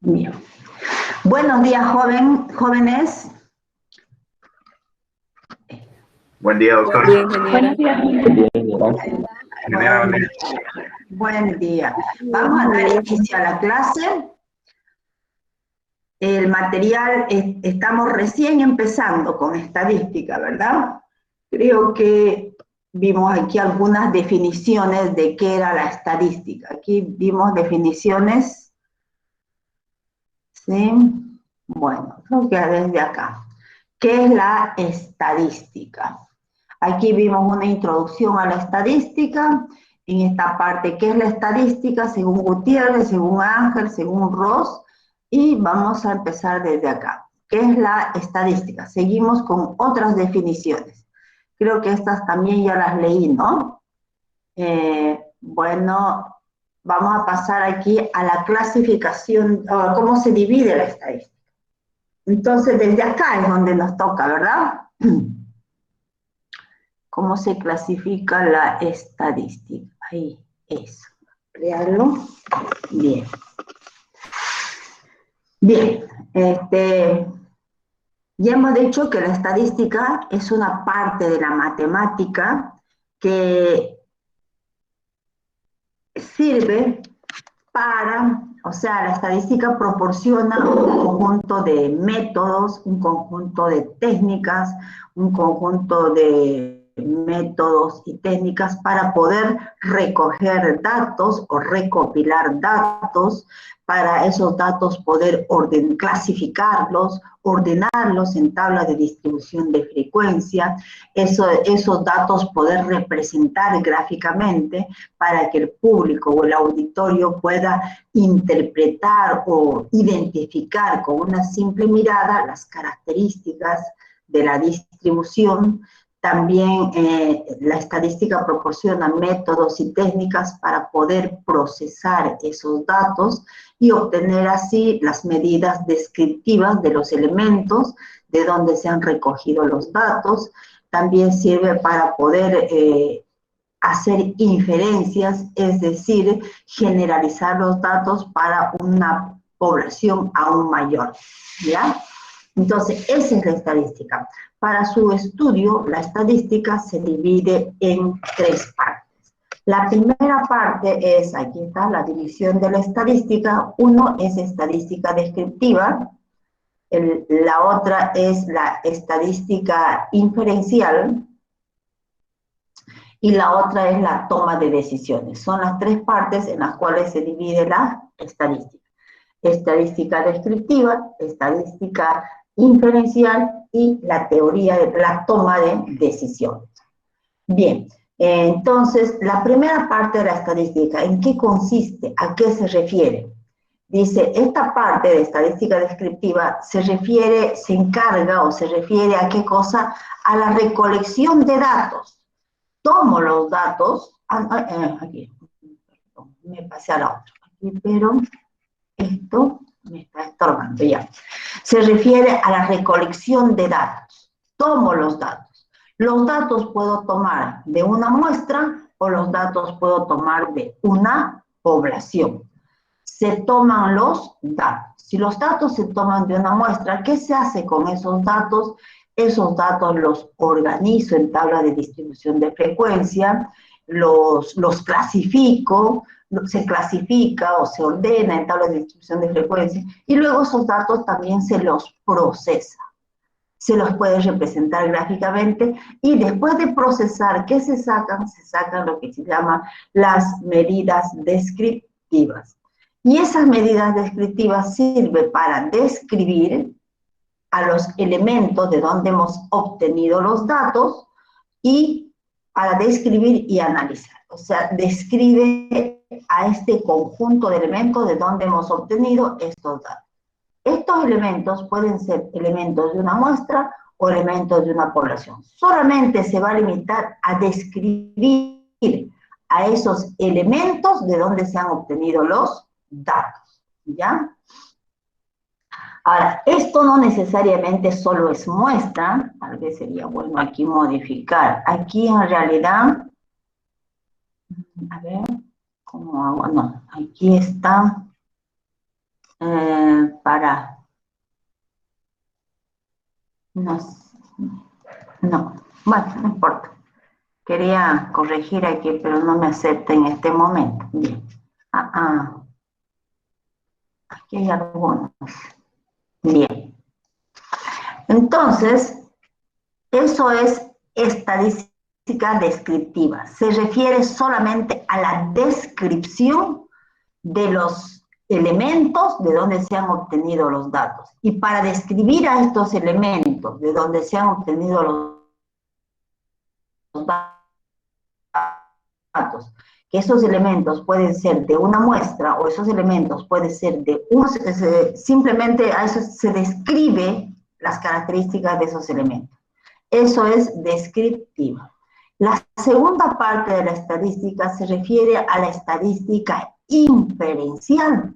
Bien. Buenos días, jóvenes. Buen día, doctor. Buenos días. Buen día. Vamos a dar inicio a la clase. El material, estamos recién empezando con estadística, ¿verdad? Creo que vimos aquí algunas definiciones de qué era la estadística. Aquí vimos definiciones, ¿sí? Bueno, creo que desde acá. ¿Qué es la estadística? Aquí vimos una introducción a la estadística. En esta parte, ¿qué es la estadística? Según Gutiérrez, según Ángel, según Ross. Y vamos a empezar desde acá. ¿Qué es la estadística? Seguimos con otras definiciones. Creo que estas también ya las leí, ¿no? Bueno, vamos a pasar aquí a la clasificación, a cómo se divide la estadística. Entonces, desde acá es donde nos toca, ¿verdad? ¿Cómo se clasifica la estadística? Ahí, eso. Ampliarlo. Bien. Bien, ya hemos dicho que la estadística es una parte de la matemática que sirve para, o sea, la estadística proporciona un conjunto de métodos, un conjunto de técnicas, un conjunto de métodos y técnicas para poder recoger datos o recopilar datos, para esos datos poder clasificarlos, ordenarlos en tablas de distribución de frecuencia, esos datos poder representar gráficamente para que el público o el auditorio pueda interpretar o identificar con una simple mirada las características de la distribución. También la estadística proporciona métodos y técnicas para poder procesar esos datos y obtener así las medidas descriptivas de los elementos de donde se han recogido los datos. También sirve para poder hacer inferencias, es decir, generalizar los datos para una población aún mayor, ¿ya? Entonces, esa es la estadística. Para su estudio, la estadística se divide en tres partes. La primera parte es, aquí está, la división de la estadística. Uno es estadística descriptiva, la otra es la estadística inferencial, y la otra es la toma de decisiones. Son las tres partes en las cuales se divide la estadística. Estadística descriptiva, estadística inferencial y la teoría de la toma de decisiones. Bien, entonces, la primera parte de la estadística, ¿en qué consiste? ¿A qué se refiere? Dice, esta parte de estadística descriptiva se encarga o se refiere a qué cosa? A la recolección de datos. Tomo los datos, aquí, perdón, me pasé a la otra, aquí, pero esto me está estorbando ya. Se refiere a la recolección de datos. Tomo los datos. Los datos puedo tomar de una muestra o los datos puedo tomar de una población. Se toman los datos. Si los datos se toman de una muestra, ¿qué se hace con esos datos? Esos datos los organizo en tabla de distribución de frecuencia, los clasifico, se clasifica o se ordena en tabla de distribución de frecuencia, y luego esos datos también se los procesa. Se los puede representar gráficamente, y después de procesar, ¿qué se sacan? Se sacan lo que se llama las medidas descriptivas. Y esas medidas descriptivas sirven para describir a los elementos de donde hemos obtenido los datos y para describir y analizar. O sea, describe a este conjunto de elementos de donde hemos obtenido estos datos. Estos elementos pueden ser elementos de una muestra o elementos de una población. Solamente se va a limitar a describir a esos elementos de donde se han obtenido los datos, ¿ya? Ahora, esto no necesariamente solo es muestra, tal vez sería bueno aquí modificar. Aquí en realidad, a ver, ¿cómo hago? No, aquí está para... No, no, bueno, no importa. Quería corregir aquí, pero no me acepta en este momento. Bien. Aquí hay algunos. Bien. Entonces, eso es estadística descriptiva. Se refiere solamente a la descripción de los elementos de donde se han obtenido los datos. Y para describir a estos elementos de donde se han obtenido los datos, que esos elementos pueden ser de una muestra o esos elementos pueden ser de simplemente a eso se describe las características de esos elementos. Eso es descriptiva. La segunda parte de la estadística se refiere a la estadística inferencial.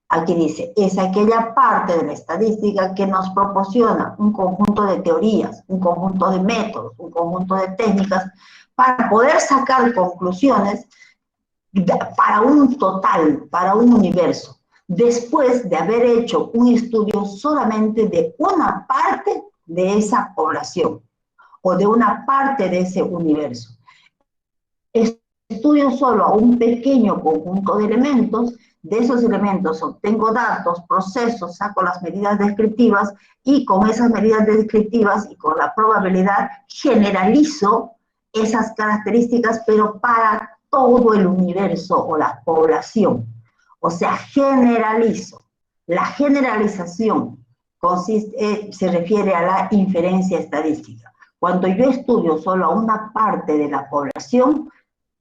Aquí dice, es aquella parte de la estadística que nos proporciona un conjunto de teorías, un conjunto de métodos, un conjunto de técnicas para poder sacar conclusiones para un total, para un universo, después de haber hecho un estudio solamente de una parte de esa población o de una parte de ese universo. Estudio solo a un pequeño conjunto de elementos, de esos elementos obtengo datos, procesos, saco las medidas descriptivas y con esas medidas descriptivas y con la probabilidad generalizo esas características, pero para todo el universo o la población. O sea, generalizo. La generalización se refiere a la inferencia estadística. Cuando yo estudio solo a una parte de la población,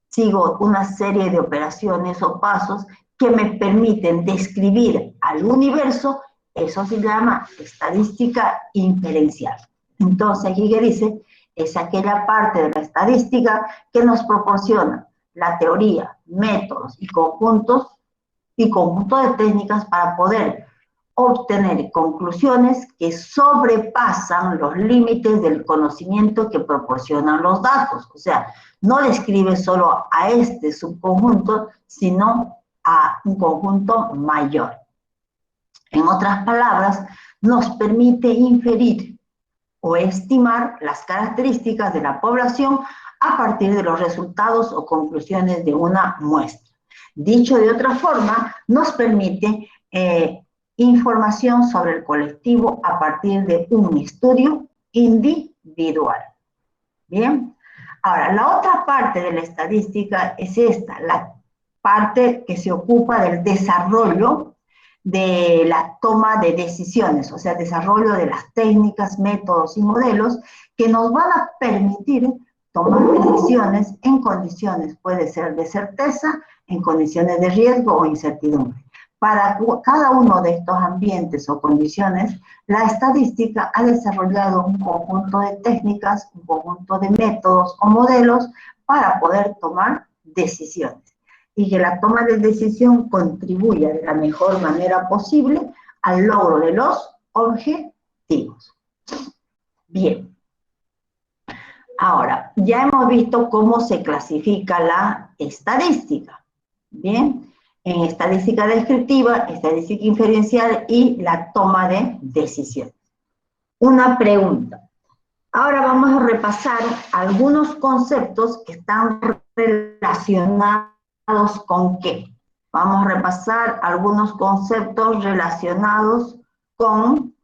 sigo una serie de operaciones o pasos que me permiten describir al universo. Eso se llama estadística inferencial. Entonces, aquí que dice, es aquella parte de la estadística que nos proporciona la teoría, métodos y conjunto de técnicas para poder obtener conclusiones que sobrepasan los límites del conocimiento que proporcionan los datos. O sea, no describe solo a este subconjunto, sino a un conjunto mayor. En otras palabras, nos permite inferir o estimar las características de la población a partir de los resultados o conclusiones de una muestra. Dicho de otra forma, nos permite información sobre el colectivo a partir de un estudio individual. Bien, ahora la otra parte de la estadística es esta, la parte que se ocupa del desarrollo de la toma de decisiones, o sea, desarrollo de las técnicas, métodos y modelos que nos van a permitir tomar decisiones en condiciones, puede ser de certeza, en condiciones de riesgo o incertidumbre. Para cada uno de estos ambientes o condiciones, la estadística ha desarrollado un conjunto de técnicas, un conjunto de métodos o modelos para poder tomar decisiones. Y que la toma de decisión contribuya de la mejor manera posible al logro de los objetivos. Bien. Ahora, ya hemos visto cómo se clasifica la estadística. Bien. En estadística descriptiva, estadística inferencial y la toma de decisiones. Una pregunta. Ahora vamos a repasar algunos conceptos que están relacionados con ¿qué? Vamos a repasar algunos conceptos relacionados con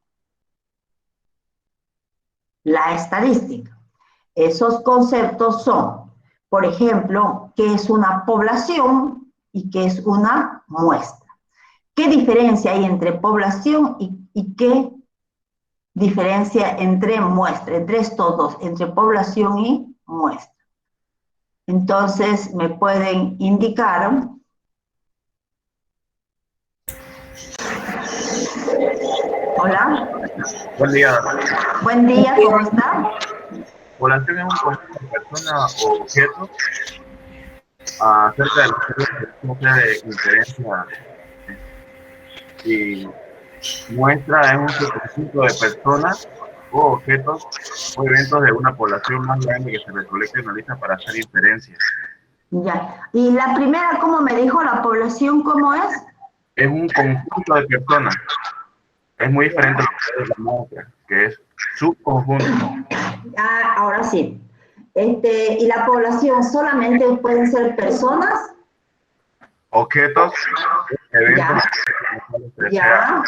la estadística. Esos conceptos son, por ejemplo, ¿qué es una población y qué es una muestra? ¿Qué diferencia hay entre población y qué diferencia entre muestra, entre estos dos, entre población y muestra? Entonces, ¿me pueden indicar? Hola. Buen día. Buen día, ¿cómo está? Población es un conjunto de personas o objetos acerca de los que de inferencia y muestra es un subconjunto de personas o objetos o eventos de una población más grande que se recolecta y analiza para hacer inferencias. Ya. Y la primera, ¿cómo me dijo la población? ¿Cómo es? es un conjunto de personas. Es muy diferente a lo que es la otra, que es subconjunto. Ah, ahora sí. ¿Y la población solamente pueden ser personas? Objetos, eventos, Ya,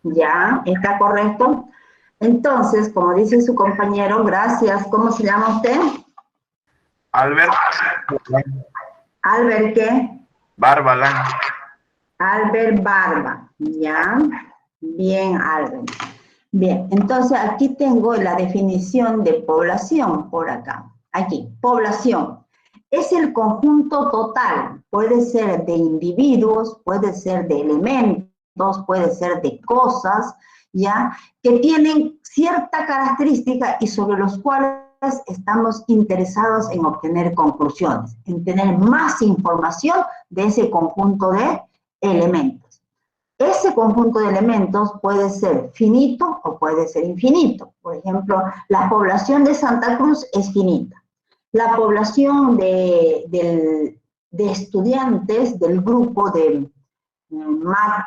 ya, está correcto. Entonces, como dice su compañero, gracias. ¿Cómo se llama usted? Albert Albert, ¿qué? Barbalán. Albert Barba, ¿ya? Bien, Albert. Bien, entonces aquí tengo la definición de población por acá. Aquí, población. Es el conjunto total, puede ser de individuos, puede ser de elementos, puede ser de cosas, ¿ya? Que tienen cierta característica y sobre los cuales estamos interesados en obtener conclusiones, en tener más información de ese conjunto de elementos. Ese conjunto de elementos puede ser finito o puede ser infinito. Por ejemplo, la población de Santa Cruz es finita. La población de estudiantes del grupo de MAT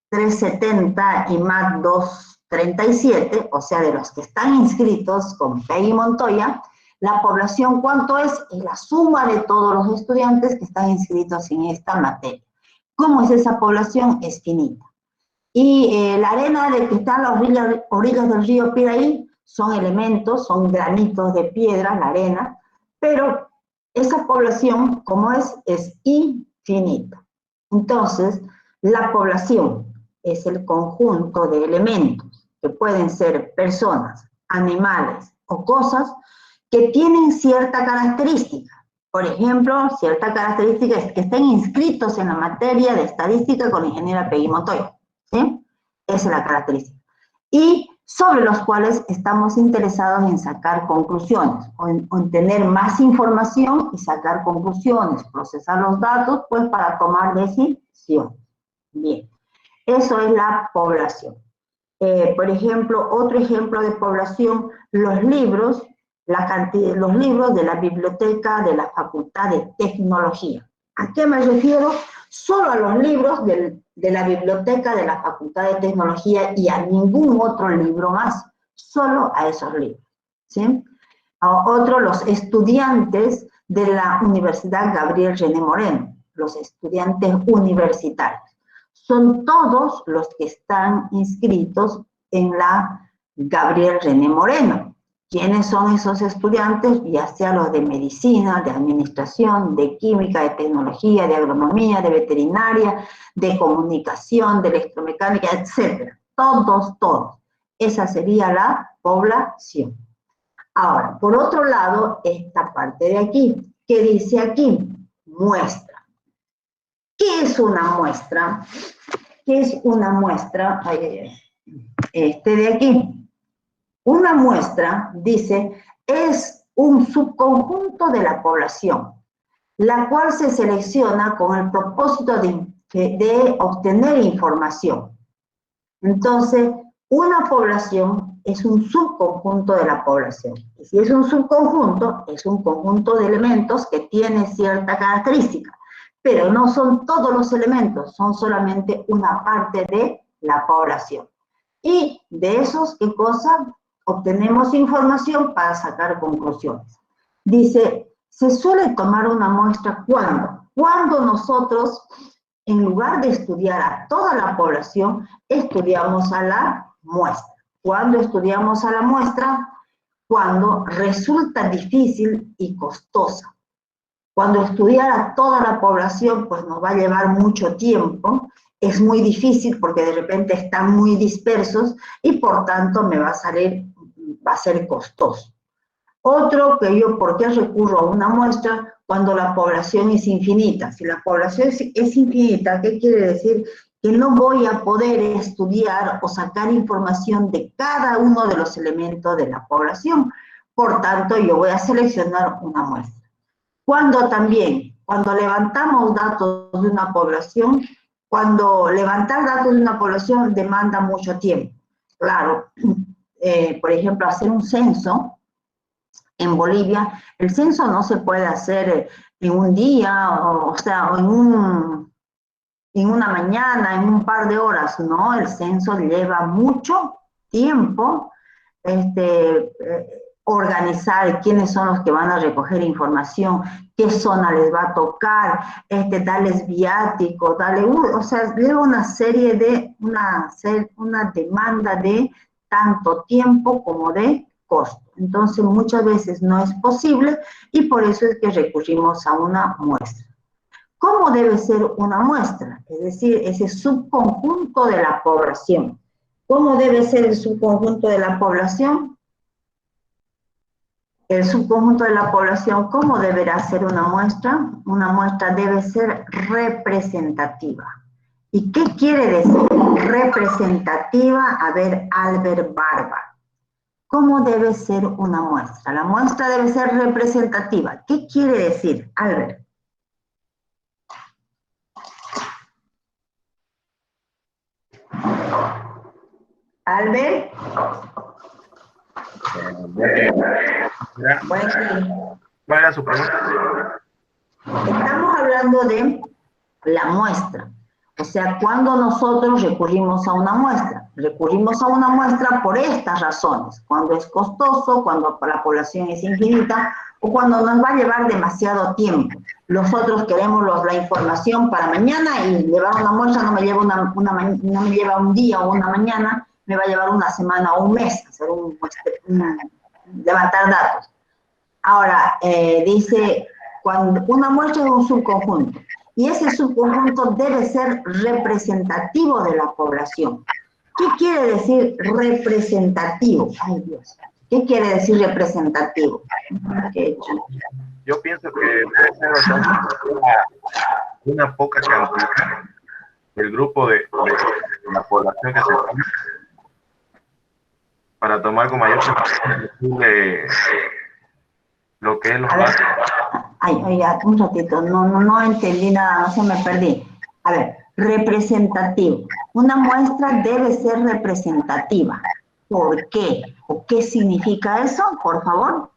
370 y MAT 237, o sea, de los que están inscritos con Peggy Montoya, la población, ¿cuánto es? Es la suma de todos los estudiantes que están inscritos en esta materia. ¿Cómo es esa población? Es finita. Y la arena de que está a las orillas del río Piraí son elementos, son granitos de piedra, la arena, pero esa población, como es infinita. Entonces, la población es el conjunto de elementos que pueden ser personas, animales o cosas que tienen cierta característica. Por ejemplo, cierta característica es que estén inscritos en la materia de estadística con la ingeniera Peggy Montoya. ¿Sí? Esa es la característica. Y sobre los cuales estamos interesados en sacar conclusiones, o en tener más información y sacar conclusiones, procesar los datos, pues para tomar decisiones. Bien, eso es la población. Por ejemplo, otro ejemplo de población, los libros, los libros de la biblioteca de la Facultad de Tecnología. ¿A qué me refiero? Solo a los libros de la biblioteca de la Facultad de Tecnología y a ningún otro libro más, solo a esos libros, ¿sí? A otro, los estudiantes de la Universidad Gabriel René Moreno, los estudiantes universitarios. Son todos los que están inscritos en la Gabriel René Moreno. ¿Quiénes son esos estudiantes? Ya sea los de medicina, de administración, de química, de tecnología, de agronomía, de veterinaria, de comunicación, de electromecánica, etc. Todos. Esa sería la población. Ahora, por otro lado, esta parte de aquí, que dice aquí, muestra. ¿Qué es una muestra? ¿Qué es una muestra? De aquí. Una muestra, dice, es un subconjunto de la población, la cual se selecciona con el propósito de obtener información. Entonces, una población es un subconjunto de la población. Y si es un subconjunto, es un conjunto de elementos que tiene cierta característica. Pero no son todos los elementos, son solamente una parte de la población. Y de esos, ¿qué cosa? Obtenemos información para sacar conclusiones. Dice, se suele tomar una muestra ¿cuándo? Cuando nosotros, en lugar de estudiar a toda la población, estudiamos a la muestra. ¿Cuándo estudiamos a la muestra? Cuando resulta difícil y costosa. Cuando estudiar a toda la población, pues nos va a llevar mucho tiempo, es muy difícil porque de repente están muy dispersos y por tanto me va a ser costoso. Otro que yo, ¿por qué recurro a una muestra? Cuando la población es infinita. Si la población es infinita, ¿qué quiere decir? Que no voy a poder estudiar o sacar información de cada uno de los elementos de la población. Por tanto, yo voy a seleccionar una muestra. Cuando levantamos datos de una población, cuando levantar datos de una población demanda mucho tiempo. Claro, por ejemplo, hacer un censo en Bolivia, el censo no se puede hacer en un día, o sea, en una mañana, en un par de horas, no, el censo lleva mucho tiempo, organizar quiénes son los que van a recoger información, qué zona les va a tocar, darles viático, o sea, lleva una serie de, una demanda de tanto tiempo como de costo. Entonces, muchas veces no es posible y por eso es que recurrimos a una muestra. ¿Cómo debe ser una muestra? Es decir, ese subconjunto de la población. ¿Cómo debe ser el subconjunto de la población? El subconjunto de la población, ¿cómo deberá ser una muestra? Una muestra debe ser representativa. ¿Y qué quiere decir representativa? A ver, Albert Barba. ¿Cómo debe ser una muestra? La muestra debe ser representativa. ¿Qué quiere decir, Albert? Albert. ¿Cuál era su pregunta? Estamos hablando de la muestra. O sea, cuando nosotros recurrimos a una muestra. Recurrimos a una muestra por estas razones. Cuando es costoso, cuando la población es infinita, o cuando nos va a llevar demasiado tiempo. Nosotros queremos la información para mañana y llevar una muestra no me lleva, no me lleva un día o una mañana, me va a llevar una semana o un mes hacer levantar datos. Ahora, dice, cuando una muestra es un subconjunto, y ese subconjunto debe ser representativo de la población. ¿Qué quiere decir representativo? Ay, Dios. ¿Qué quiere decir representativo? ¿Qué he hecho? Yo pienso que debe ser una poca cantidad del grupo de la población que se toma para tomar con mayor posible lo que es los datos. Ay, un ratito, no entendí nada, no se me perdí. A ver, representativo. Una muestra debe ser representativa. ¿Por qué? ¿O qué significa eso? Por favor.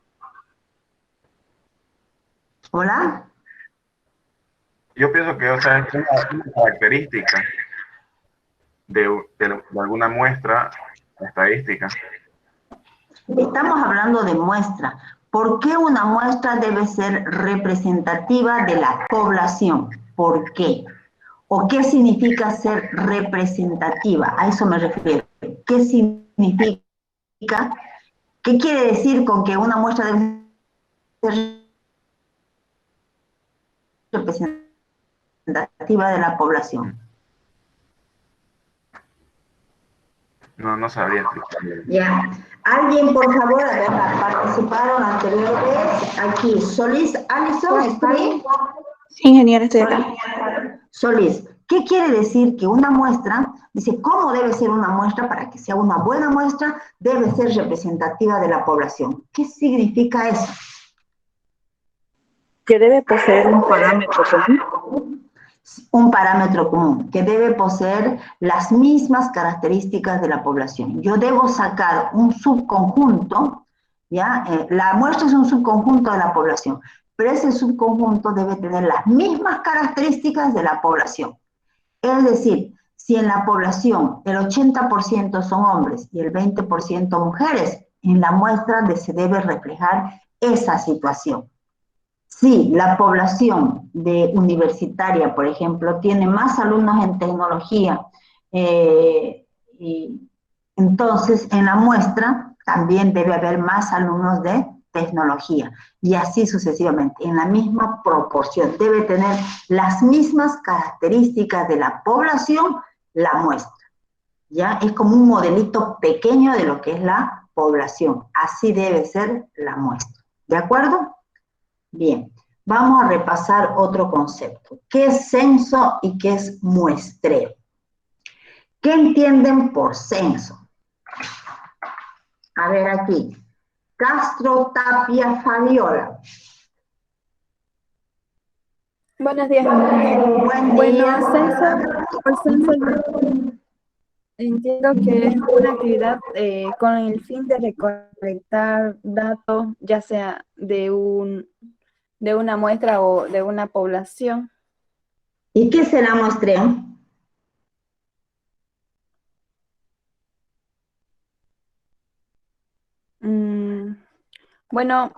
¿Hola? Yo pienso que, o sea, es una característica de alguna muestra estadística. Estamos hablando de muestra. ¿Por qué una muestra debe ser representativa de la población? ¿Por qué? ¿O qué significa ser representativa? A eso me refiero. ¿Qué significa? ¿Qué quiere decir con que una muestra debe ser representativa de la población? No sabría. Ya. Alguien, por favor, a ver, participaron anteriormente. Aquí, Solís, Alison, ¿está ahí? Sí, ingeniera, estoy acá. Solís, ¿qué quiere decir que una muestra, dice, cómo debe ser una muestra para que sea una buena muestra, debe ser representativa de la población? ¿Qué significa eso? Que debe poseer un parámetro común. Un parámetro común, que debe poseer las mismas características de la población. Yo debo sacar un subconjunto, ¿ya? La muestra es un subconjunto de la población, pero ese subconjunto debe tener las mismas características de la población. Es decir, si en la población el 80% son hombres y el 20% mujeres, en la muestra se debe reflejar esa situación. Si la población universitaria, por ejemplo, tiene más alumnos en tecnología, y entonces en la muestra también debe haber más alumnos de tecnología, y así sucesivamente, en la misma proporción. Debe tener las mismas características de la población la muestra. ¿Ya? Es como un modelito pequeño de lo que es la población. Así debe ser la muestra. ¿De acuerdo? Bien, vamos a repasar otro concepto. ¿Qué es censo y qué es muestreo? ¿Qué entienden por censo? A ver aquí. Castro Tapia Fabiola. Buenos días. Buen día. Por censo, entiendo que es una actividad con el fin de recolectar datos, ya sea de una muestra o de una población. ¿Y qué será muestreo? Bueno,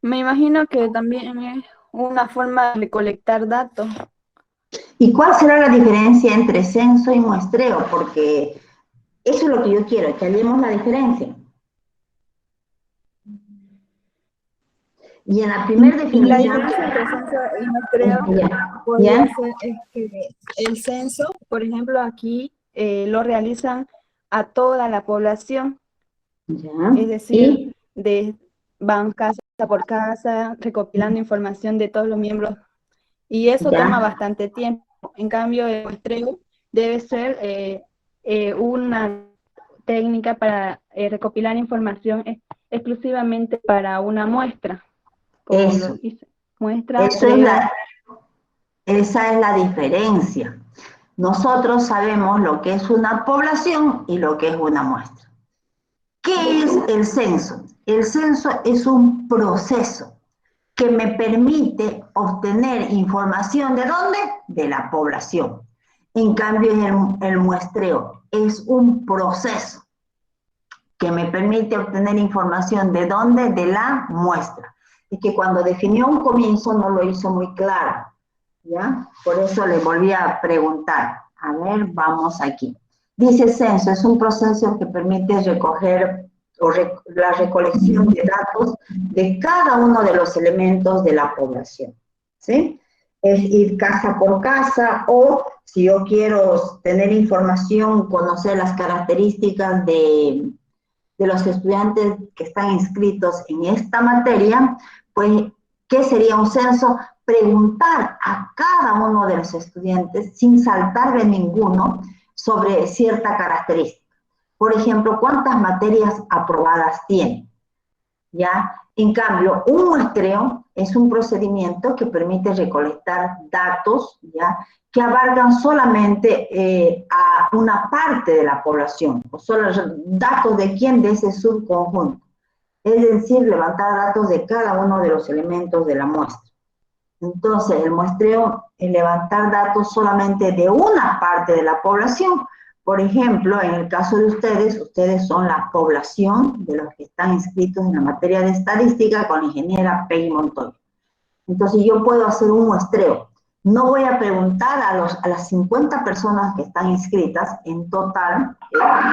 me imagino que también es una forma de recolectar datos. ¿Y cuál será la diferencia entre censo y muestreo? Porque eso es lo que yo quiero, que hallemos la diferencia. Y en la primera La definición, diferencia entre censo y muestreo ya, podría ya, ser es que el censo, por ejemplo, aquí lo realizan a toda la población, ya, es decir, y van casa por casa recopilando información de todos los miembros y eso toma ya, bastante tiempo. En cambio, el muestreo debe ser una técnica para recopilar información exclusivamente para una muestra, como lo eso, dice. Muestra, eso es prueba. esa es la diferencia. Nosotros sabemos lo que es una población y lo que es una muestra. ¿Qué es el censo? El censo es un proceso que me permite obtener información ¿de dónde? De la población. En cambio, el muestreo es un proceso que me permite obtener información ¿de dónde? De la muestra. Es que cuando definió un comienzo no lo hizo muy claro, ¿ya? Por eso le volví a preguntar. A ver, vamos aquí. Dice censo, es un proceso que permite recoger la recolección de datos de cada uno de los elementos de la población, ¿sí? Es ir casa por casa o si yo quiero tener información, conocer las características de los estudiantes que están inscritos en esta materia, pues, ¿qué sería un censo? Preguntar a cada uno de los estudiantes, sin saltarle ninguno, sobre cierta característica. Por ejemplo, ¿cuántas materias aprobadas tiene? ¿Ya? En cambio, un muestreo es un procedimiento que permite recolectar datos, ¿ya? Que abarcan solamente a una parte de la población, o solo datos de quién, de ese subconjunto. Es decir, levantar datos de cada uno de los elementos de la muestra. Entonces, el muestreo es levantar datos solamente de una parte de la población. Por ejemplo, en el caso de ustedes son la población de los que están inscritos en la materia de estadística con la ingeniera Peggy Montoya. Entonces, yo puedo hacer un muestreo. No voy a preguntar a las 50 personas que están inscritas en total,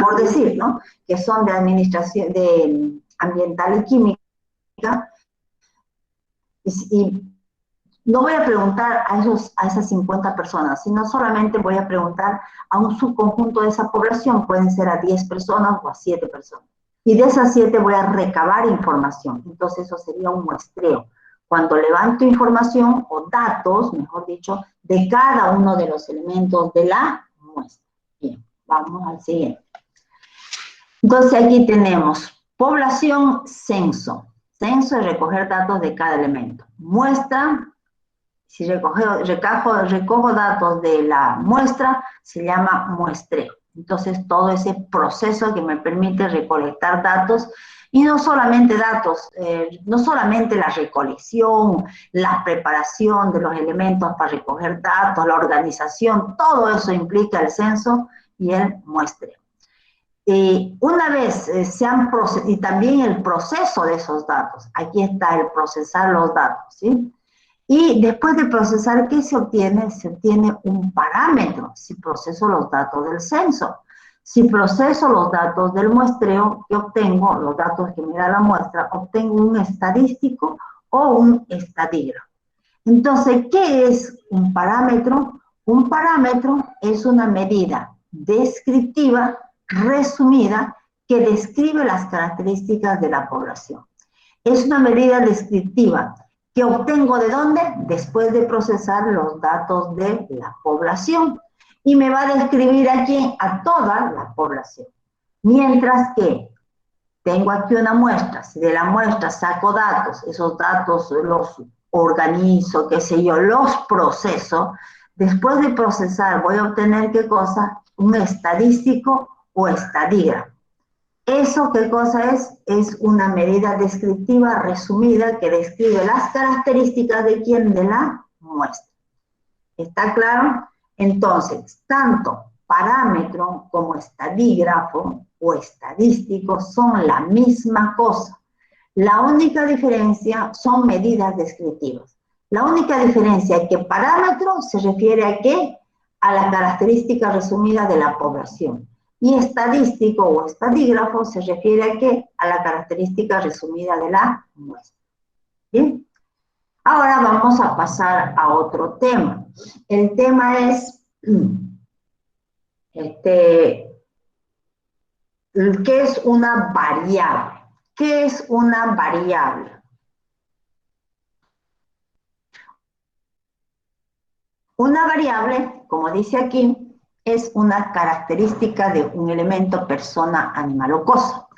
por decir, ¿no? Que son de administración, de ambiental y química, y no voy a preguntar a esas 50 personas, sino solamente voy a preguntar a un subconjunto de esa población, pueden ser a 10 personas o a 7 personas. Y de esas 7 voy a recabar información. Entonces eso sería un muestreo. Cuando levanto información o datos, mejor dicho, de cada uno de los elementos de la muestra. Bien, vamos al siguiente. Entonces aquí tenemos población, censo. Censo es recoger datos de cada elemento. Muestra, si recojo datos de la muestra, se llama muestreo. Entonces, todo ese proceso que me permite recolectar datos, y no solamente datos, no solamente la recolección, la preparación de los elementos para recoger datos, la organización, todo eso implica el censo y el muestreo. Una vez y también el proceso de esos datos, aquí está el procesar los datos, ¿sí? Y después de procesar, ¿qué se obtiene? Se obtiene un parámetro, si proceso los datos del censo. Si proceso los datos del muestreo, ¿qué obtengo? Los datos que me da la muestra, obtengo un estadístico o un estadígrafo. Entonces, ¿qué es un parámetro? Un parámetro es una medida descriptiva, resumida, que describe las características de la población. Es una medida descriptiva que obtengo ¿de dónde? Después de procesar los datos de la población. Y me va a describir aquí a toda la población. Mientras que tengo aquí una muestra, si de la muestra saco datos, esos datos los organizo, qué sé yo, los proceso, después de procesar voy a obtener ¿qué cosa? Un estadístico o estadígrafo. ¿Eso qué cosa es? Es una medida descriptiva resumida que describe las características de quién, de la muestra. ¿Está claro? Entonces, tanto parámetro como estadígrafo o estadístico son la misma cosa. La única diferencia son medidas descriptivas. La única diferencia es que parámetro se refiere a qué? A la característica resumida de la población. Y estadístico o estadígrafo se refiere a qué? A la característica resumida de la muestra. ¿Bien? Ahora vamos a pasar a otro tema. El tema es, ¿qué es una variable? ¿Qué es una variable? Una variable, como dice aquí, es una característica de un elemento, persona, animal o cosa.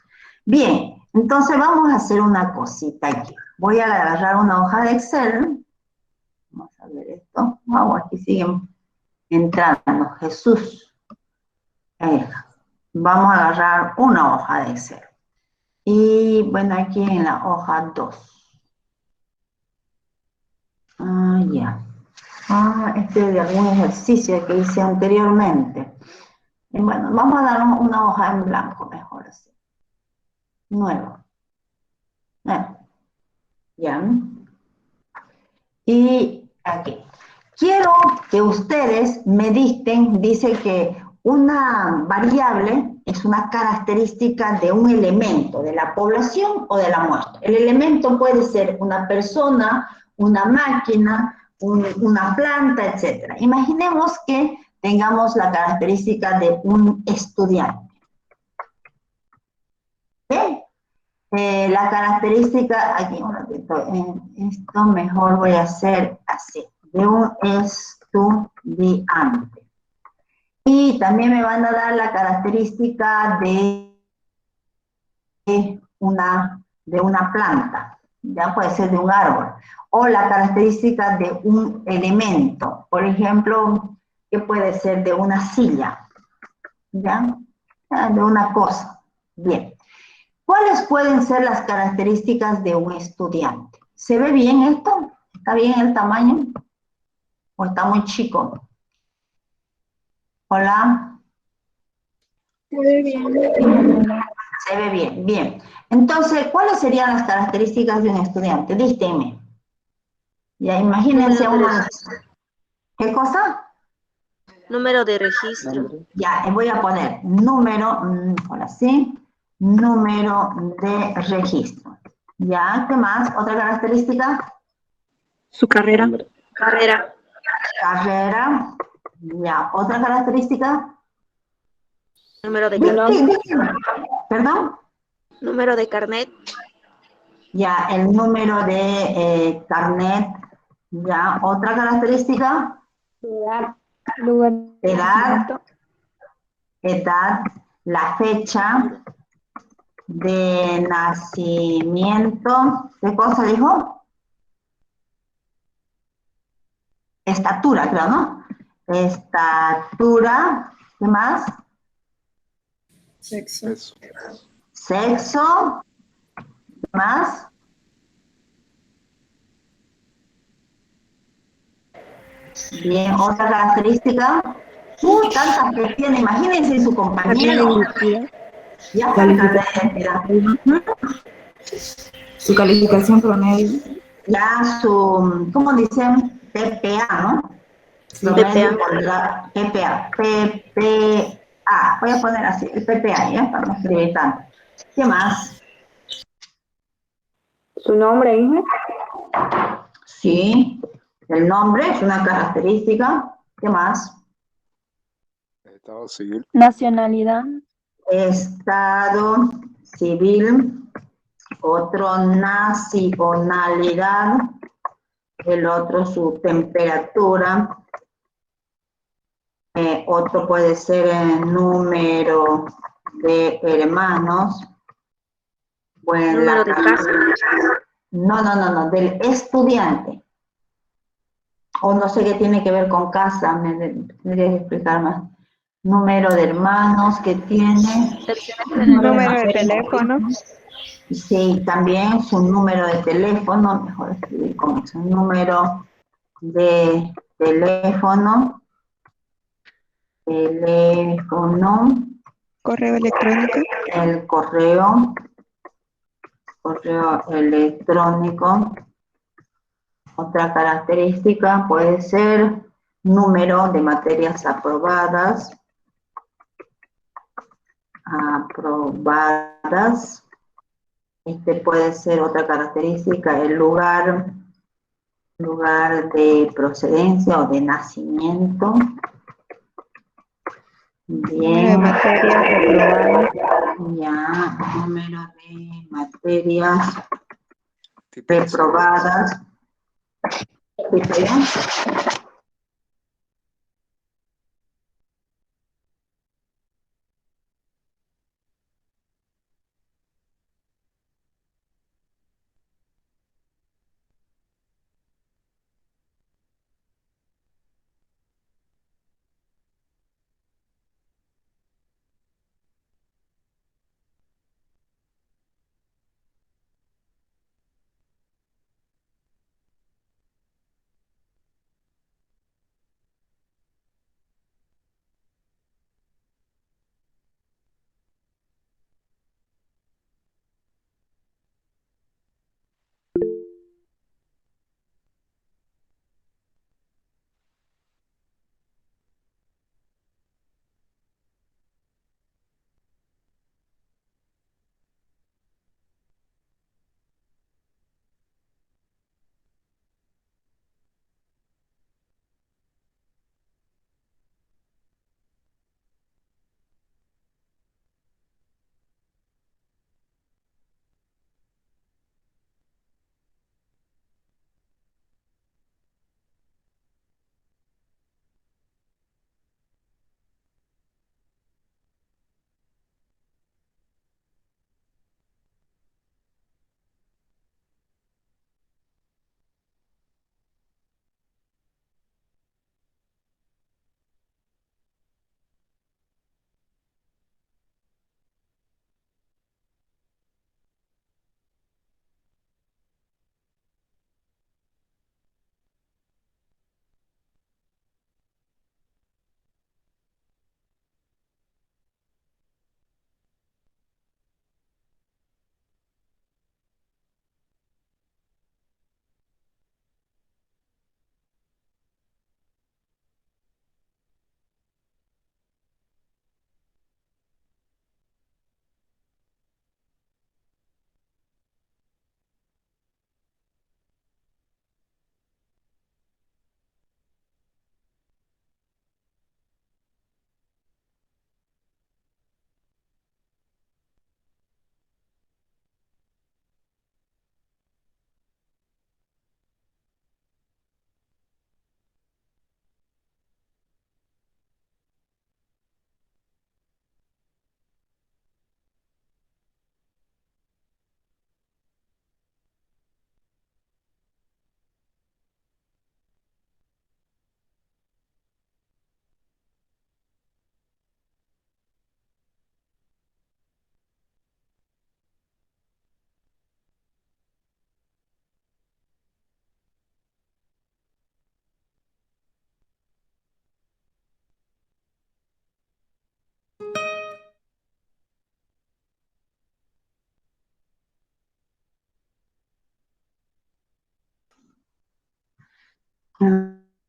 Bien, entonces vamos a hacer una cosita aquí. Voy a agarrar una hoja de Excel. Vamos a ver esto. Wow, aquí siguen entrando. Jesús. Vamos a agarrar una hoja de Excel. Y bueno, aquí en la hoja 2. Ya. Este es de algún ejercicio que hice anteriormente. Y bueno, vamos a darnos una hoja en blanco, mejor así. Nuevo. Ya. Y aquí. Quiero que ustedes me dicten, dice que una variable es una característica de un elemento, de la población o de la muestra. El elemento puede ser una persona, una máquina, una planta, etc. Imaginemos que tengamos la característica de un estudiante. ¿Ve? La característica, aquí un ratito, esto mejor voy a hacer así, de un estudiante. Y también me van a dar la característica de una planta, ya puede ser de un árbol, o la característica de un elemento, por ejemplo, que puede ser de una silla, ¿ya? De una cosa. Bien. ¿Cuáles pueden ser las características de un estudiante? ¿Se ve bien esto? ¿Está bien el tamaño? ¿O está muy chico? Hola. Se ve bien. Se ve bien, bien. Entonces, ¿cuáles serían las características de un estudiante? Dístanme. Ya, imagínense una... ¿Qué cosa? Número de registro. Ya, voy a poner número, ahora sí, número de registro. Ya, ¿qué más? ¿Otra característica? Su carrera. Carrera. Carrera. Ya, ¿otra característica? Número de carnet. ¿Perdón? Número de carnet. Ya, el número de carnet. Ya, ¿otra característica? Edad, lugar de nacimiento. Edad, la fecha de nacimiento. ¿Qué cosa dijo? Estatura, creo, ¿no? Estatura. ¿Qué más? Sexo. Sexo. ¿Qué más? Bien, otra característica. Tantas que tiene, imagínense su compañero. Ya está el carnet de identidad. Su calificación promedio. Ya su, ¿cómo dicen? PPA, ¿no? Sí, Promedio PPA. PPA. Voy a poner así, el PPA, ¿ya? Para no escribir tanto. ¿Qué más? ¿Su nombre, hija? Sí, el nombre es una característica. ¿Qué más? Estado civil. Nacionalidad. Estado civil. Otro nacionalidad. El otro su temperatura. Otro puede ser el número de hermanos. Bueno, Número de casa. No, del estudiante. O no sé qué tiene que ver con casa, me tendría que explicar más. Número de hermanos que tiene. Número de teléfono. Sí, también su número de teléfono, mejor escribir con eso, número de teléfono. Correo electrónico. El correo correo electrónico. Otra característica puede ser número de materias aprobadas. Este puede ser otra característica, el lugar de procedencia o de nacimiento. Bien. Número de materias reprobadas. Ya, número de materias Tipo de reprobadas. ¿Escucha bien?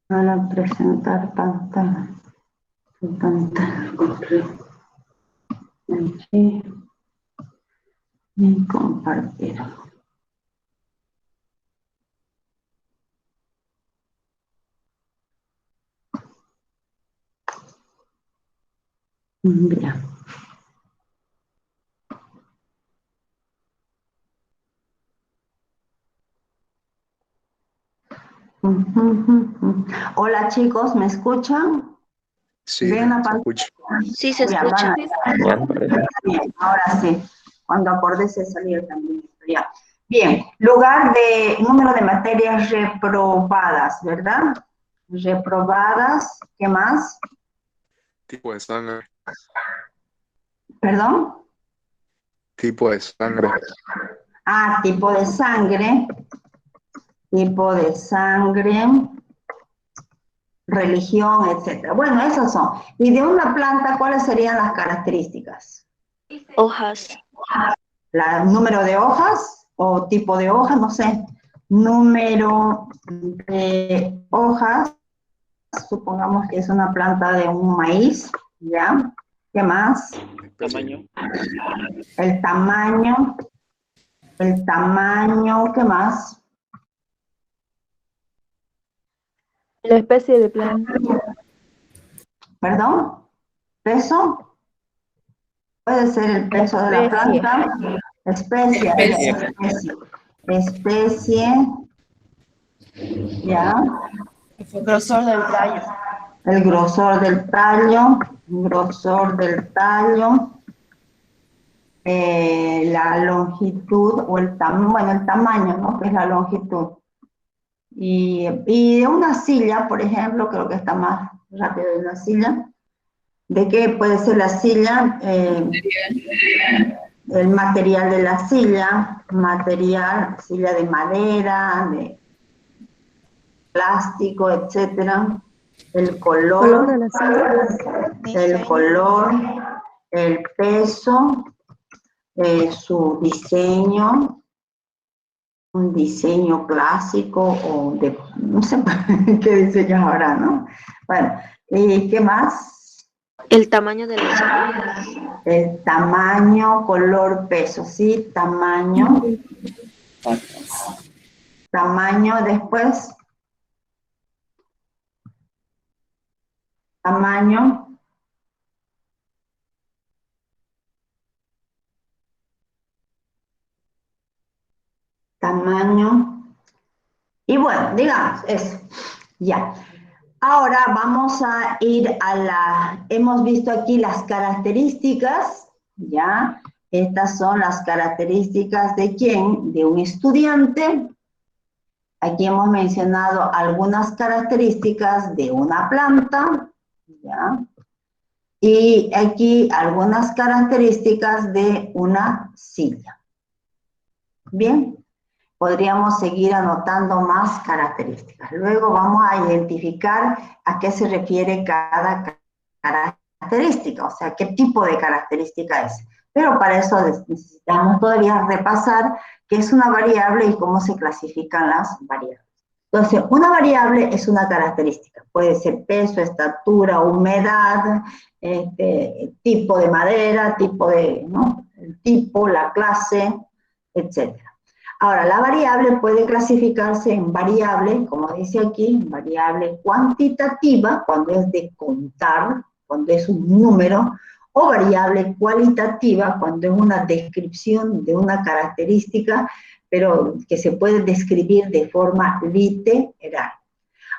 Para presentar pantalla. Aquí. Y compartir. Bien. Hola chicos, ¿me escuchan? Sí, ¿Ven la se pantalla? escucha. Sí, se Ya, escucha. bien, ahora sí. Cuando acordé se salía también. Ya. Bien, lugar de número de materias reprobadas, ¿verdad? Reprobadas, ¿qué más? Tipo de sangre. ¿Perdón? Tipo de sangre. Tipo de sangre, religión, etcétera. Bueno, esas son. Y de una planta, ¿cuáles serían las características? Hojas. Número de hojas, o tipo de hoja, no sé, número de hojas, supongamos que es una planta de un maíz, ¿ya? ¿Qué más? Tamaño. El tamaño, ¿qué más? La especie de planta. ¿Perdón? ¿Peso? Puede ser el peso de la Especie. planta. Especie. Especie. ¿Ya? Grosor del tallo. El grosor del tallo. Grosor del tallo. La longitud o el tamaño, bueno, el tamaño, ¿no? Que es la longitud. Y de una silla, por ejemplo, creo que está más rápido de una silla. ¿De qué puede ser la silla? El material de la silla, silla de madera, de plástico, etcétera. El color de la silla. El color, el peso, su diseño, un diseño clásico o de, no sé qué diseños habrá, ¿no? Bueno, ¿y qué más? El tamaño de la silla. El tamaño, color, peso, ¿sí? Tamaño. Tamaño, después. Tamaño. Tamaño. Y bueno, digamos, eso. Ya. Ahora vamos a ir hemos visto aquí las características, ¿ya? Estas son las características ¿de quién? De un estudiante. Aquí hemos mencionado algunas características de una planta, ¿ya? Y aquí algunas características de una silla. Bien. Podríamos seguir anotando más características. Luego vamos a identificar a qué se refiere cada característica, o sea, qué tipo de característica es. Pero para eso necesitamos todavía repasar qué es una variable y cómo se clasifican las variables. Entonces, una variable es una característica. Puede ser peso, estatura, humedad, tipo de madera, tipo de, ¿no? El tipo, la clase, etcétera. Ahora, la variable puede clasificarse en variable, como dice aquí, variable cuantitativa, cuando es de contar, cuando es un número, o variable cualitativa, cuando es una descripción de una característica, pero que se puede describir de forma literal.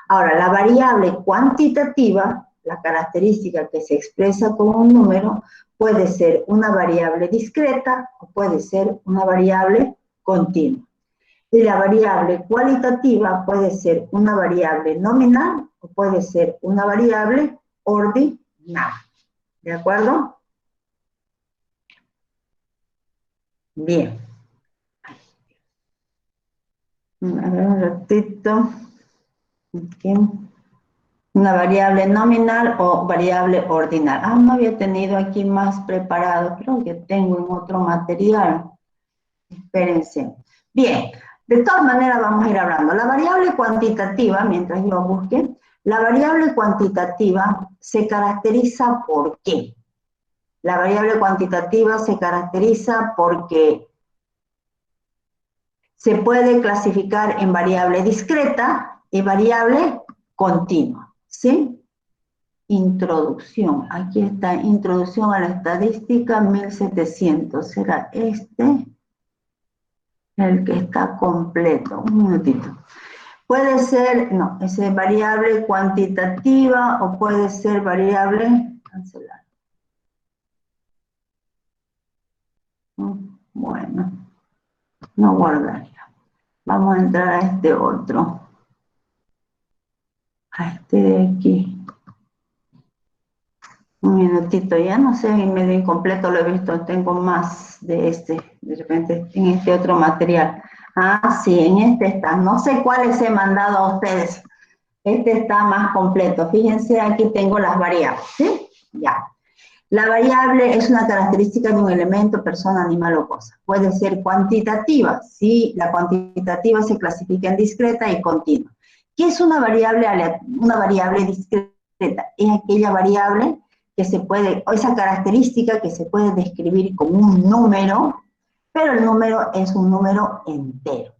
Ahora, la variable cuantitativa, la característica que se expresa con un número, puede ser una variable discreta o puede ser una variable continua. Y la variable cualitativa puede ser una variable nominal o puede ser una variable ordinal. ¿De acuerdo? Bien. A ver un ratito. Aquí. Una variable nominal o variable ordinal. Ah, no había tenido aquí más preparado. Creo que tengo en otro material. Espérense. Bien, de todas maneras vamos a ir hablando. La variable cuantitativa, mientras yo busque, la variable cuantitativa se caracteriza ¿por qué? La variable cuantitativa se caracteriza porque se puede clasificar en variable discreta y variable continua, ¿sí? Introducción. Aquí está, introducción a la estadística 1700. ¿Será este? El que está completo. Un minutito. Puede ser, no, es variable cuantitativa o puede ser variable cancelar. Bueno, no guardaría. Vamos a entrar a este otro. A este de aquí. Un minutito, ya no sé, en medio incompleto lo he visto, tengo más de repente en este otro material. Ah, sí, en este está. No sé cuáles he mandado a ustedes. Este está más completo. Fíjense, aquí tengo las variables, ¿sí? Ya. La variable es una característica de un elemento, persona, animal o cosa. Puede ser cuantitativa, si la cuantitativa se clasifica en discreta y continua. ¿Qué es una variable discreta? Es aquella variable que se puede, o esa característica que se puede describir como un número, pero el número es un número entero.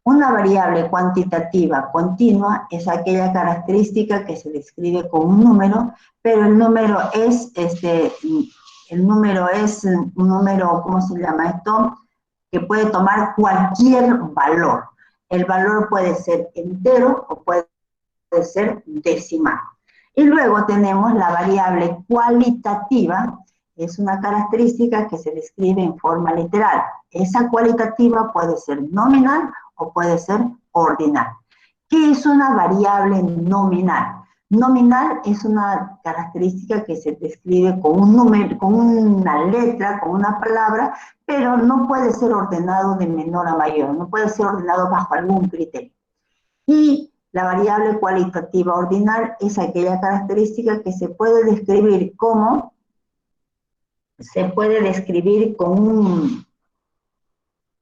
Una variable cuantitativa continua es aquella característica que se describe con un número, pero el número es un número, ¿cómo se llama esto? Que puede tomar cualquier valor. El valor puede ser entero o puede ser decimal. Y luego tenemos la variable cualitativa, es una característica que se describe en forma literal. Esa cualitativa puede ser nominal o puede ser ordinal. ¿Qué es una variable nominal? Nominal es una característica que se describe con un número, con una letra, con una palabra, pero no puede ser ordenado de menor a mayor, no puede ser ordenado bajo algún criterio. Y la variable cualitativa ordinal es aquella característica que se puede describir como,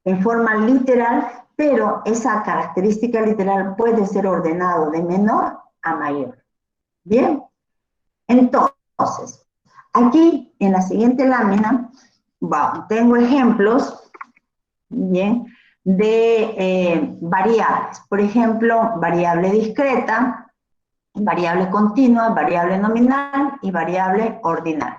en forma literal, pero esa característica literal puede ser ordenado de menor a mayor. Bien, entonces, aquí en la siguiente lámina, tengo ejemplos, bien, de variables. Por ejemplo, variable discreta, variable continua, variable nominal y variable ordinal.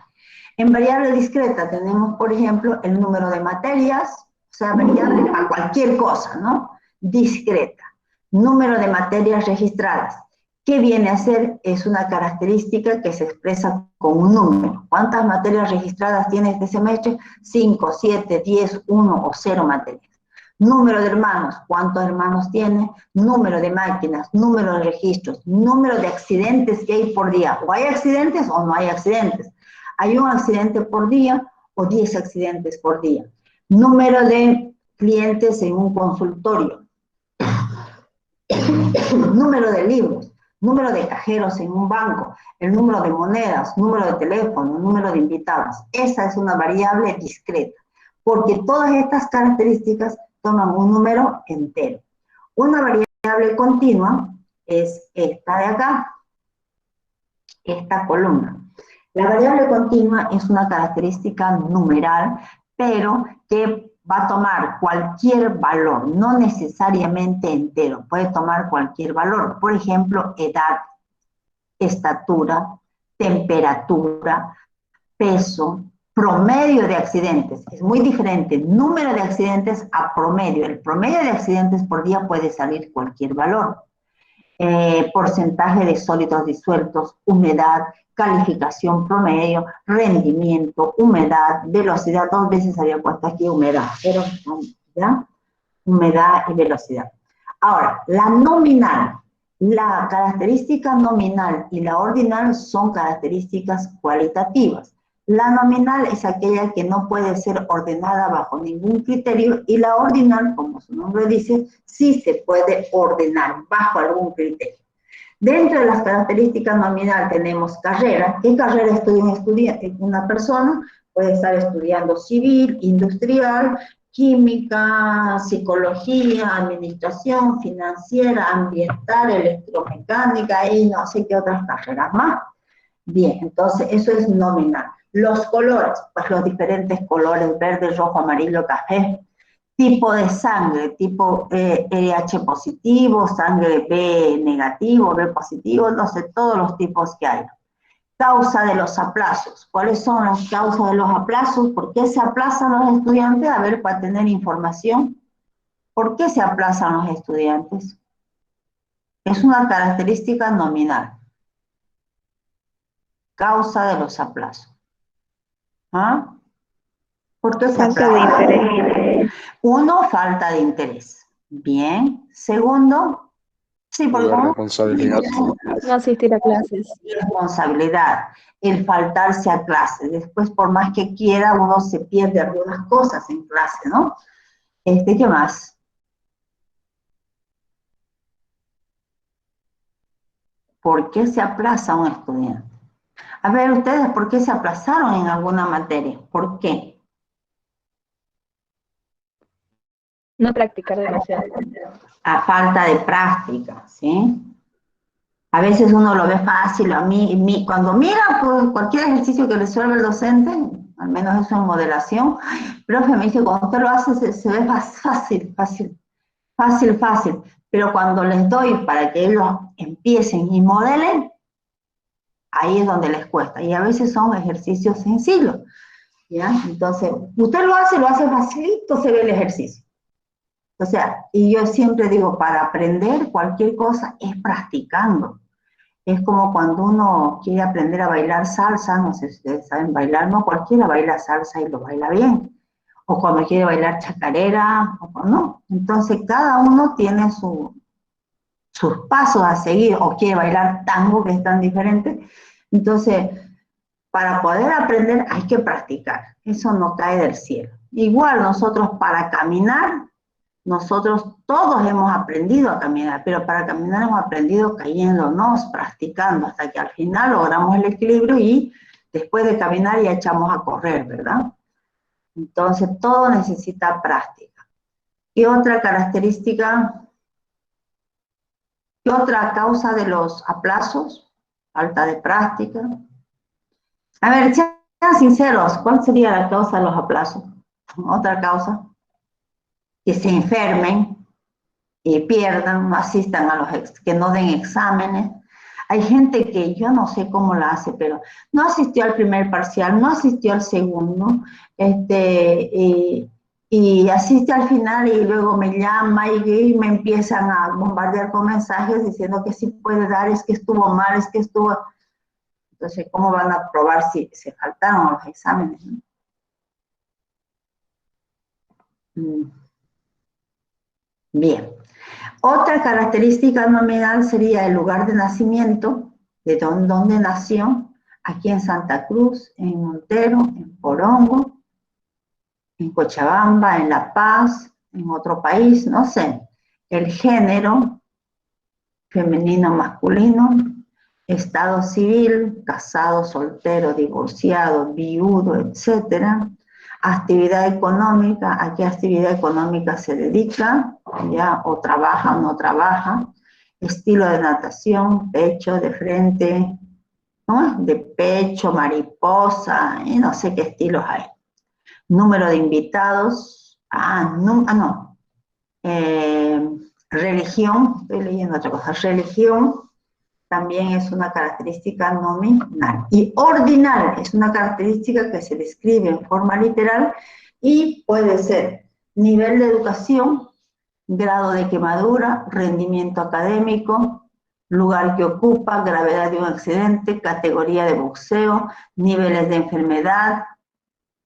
En variable discreta tenemos, por ejemplo, el número de materias, o sea, variable a cualquier cosa, ¿no? Discreta. Número de materias registradas. ¿Qué viene a ser? Es una característica que se expresa con un número. ¿Cuántas materias registradas tiene este semestre? 5, 7, 10, 1 o 0 materias. Número de hermanos, ¿cuántos hermanos tiene? Número de máquinas, número de registros, número de accidentes que hay por día. O hay accidentes o no hay accidentes. Hay un accidente por día o 10 accidentes por día. Número de clientes en un consultorio. Número de libros, número de cajeros en un banco, el número de monedas, número de teléfono, número de invitados. Esa es una variable discreta, porque todas estas características toman un número entero. Una variable continua es esta de acá, esta columna. La variable continua es una característica numeral, pero que va a tomar cualquier valor, no necesariamente entero, puede tomar cualquier valor. Por ejemplo, edad, estatura, temperatura, peso, promedio de accidentes. Es muy diferente número de accidentes a promedio. El promedio de accidentes por día puede salir cualquier valor. Porcentaje de sólidos disueltos, humedad, calificación promedio, rendimiento, humedad, velocidad. 2 veces había puesto aquí humedad, pero ¿ya? Humedad y velocidad. Ahora, la nominal. La característica nominal y la ordinal son características cualitativas. La nominal es aquella que no puede ser ordenada bajo ningún criterio y la ordinal, como su nombre dice, sí se puede ordenar bajo algún criterio. Dentro de las características nominal tenemos carrera. ¿Qué carrera estudia una persona? Puede estar estudiando civil, industrial, química, psicología, administración, financiera, ambiental, electromecánica y no sé qué otras carreras más. Bien, entonces eso es nominal. Los colores, pues los diferentes colores, verde, rojo, amarillo, café. Tipo de sangre, tipo RH positivo, sangre B negativo, B positivo, no sé, todos los tipos que hay. Causa de los aplazos. ¿Cuáles son las causas de los aplazos? ¿Por qué se aplazan los estudiantes? A ver, para tener información. ¿Por qué se aplazan los estudiantes? Es una característica nominal. Causa de los aplazos. ¿Ah? ¿Por qué se Falta de aplazan? interés. Uno, falta de interés. Bien. Segundo, sí, por Tuve favor. responsabilidad. No asistir a clases. Responsabilidad, el faltarse a clase. Después, por más que quiera, uno se pierde algunas cosas en clase, ¿no? ¿Qué más? ¿Por qué se aplaza un estudiante? A ver, ustedes, ¿por qué se aplazaron en alguna materia? ¿Por qué? No practicar demasiado. A falta de práctica, ¿sí? A veces uno lo ve fácil, cuando mira pues, cualquier ejercicio que resuelve el docente, al menos eso en modelación, profe, me dice, cuando usted lo hace se ve más fácil, pero cuando les doy para que ellos empiecen y modelen, ahí es donde les cuesta, y a veces son ejercicios sencillos, ¿ya? Entonces, usted lo hace facilito, se ve el ejercicio. O sea, y yo siempre digo, para aprender cualquier cosa es practicando. Es como cuando uno quiere aprender a bailar salsa, no sé si ustedes saben bailar, no cualquiera baila salsa y lo baila bien. O cuando quiere bailar chacarera, o no. Entonces cada uno tiene sus pasos a seguir, o quiere bailar tango, que es tan diferente. Entonces, para poder aprender hay que practicar. Eso no cae del cielo. Igual nosotros para caminar, nosotros todos hemos aprendido a caminar, pero para caminar hemos aprendido cayéndonos, practicando, hasta que al final logramos el equilibrio y después de caminar ya echamos a correr, ¿verdad? Entonces todo necesita práctica. ¿Qué otra característica? ¿Qué otra causa de los aplazos? Falta de práctica. A ver, sean sinceros, ¿cuál sería la causa de los aplazos? Otra causa, que se enfermen y pierdan, no asistan a que no den exámenes. Hay gente que yo no sé cómo la hace, pero no asistió al primer parcial, no asistió al segundo, y asiste al final y luego me llama y me empiezan a bombardear con mensajes diciendo que sí puede dar, es que estuvo mal, es que estuvo... Entonces, ¿cómo van a probar si se faltaron los exámenes? Bien. Otra característica nominal sería el lugar de nacimiento, de dónde nació, aquí en Santa Cruz, en Montero, en Porongo, en Cochabamba, en La Paz, en otro país, no sé. El género, femenino, masculino, estado civil, casado, soltero, divorciado, viudo, etcétera. Actividad económica, ¿a qué actividad económica se dedica? ¿Ya? O trabaja o no trabaja. Estilo de natación, pecho, de frente, ¿no? De pecho, mariposa, y no sé qué estilos hay. Número de invitados, religión, estoy leyendo otra cosa, religión, también es una característica nominal. Y ordinal es una característica que se describe en forma literal y puede ser nivel de educación, grado de quemadura, rendimiento académico, lugar que ocupa, gravedad de un accidente, categoría de boxeo, niveles de enfermedad,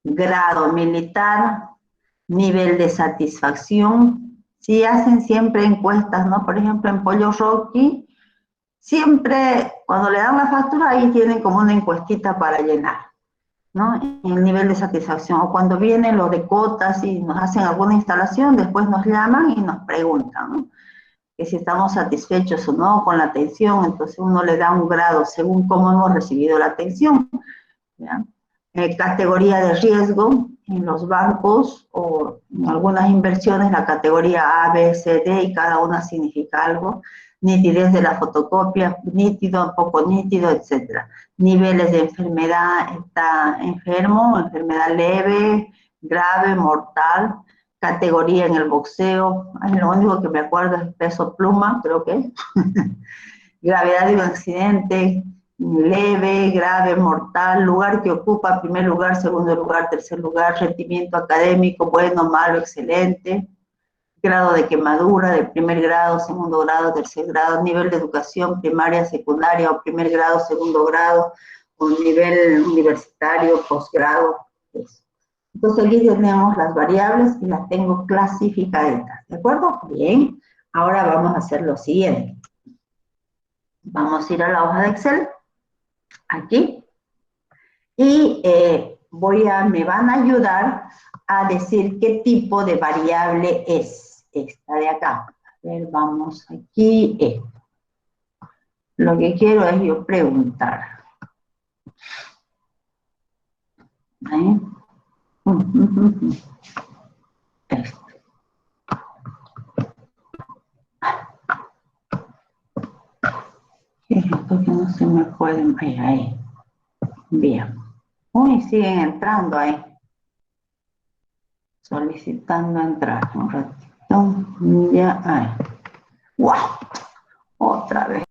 grado militar, nivel de satisfacción. Si hacen siempre encuestas, ¿no? Por ejemplo, en Pollo Rocky, siempre cuando le dan la factura ahí tienen como una encuestita para llenar, ¿no? El nivel de satisfacción. O cuando vienen los de cotas y nos hacen alguna instalación, después nos llaman y nos preguntan, ¿no? Que si estamos satisfechos o no con la atención, entonces uno le da un grado según cómo hemos recibido la atención, ¿ya? Categoría de riesgo en los bancos o en algunas inversiones, la categoría A, B, C, D, y cada una significa algo. Nitidez de la fotocopia, nítido, poco nítido, etc. Niveles de enfermedad, está enfermo, enfermedad leve, grave, mortal. Categoría en el boxeo, lo único que me acuerdo es peso pluma, creo que es. Gravedad de un accidente, leve, grave, mortal, lugar que ocupa, primer lugar, segundo lugar, tercer lugar, rendimiento académico, bueno, malo, excelente, grado de quemadura, de primer grado, segundo grado, tercer grado, nivel de educación primaria, secundaria, o primer grado, segundo grado, o nivel universitario, posgrado. Eso. Entonces aquí tenemos las variables y las tengo clasificaditas, ¿de acuerdo? Bien, ahora vamos a hacer lo siguiente. Vamos a ir a la hoja de Excel, aquí, y me van a ayudar a decir qué tipo de variable es esta de acá. A ver, vamos aquí, esto. Lo que quiero es yo preguntar. Ahí. Esto. ¿Qué es esto que no se me puede? Ahí. Bien. Uy, siguen entrando ahí. Solicitando entrar. Un ratito. Ya, ahí. ¡Wow! Otra vez.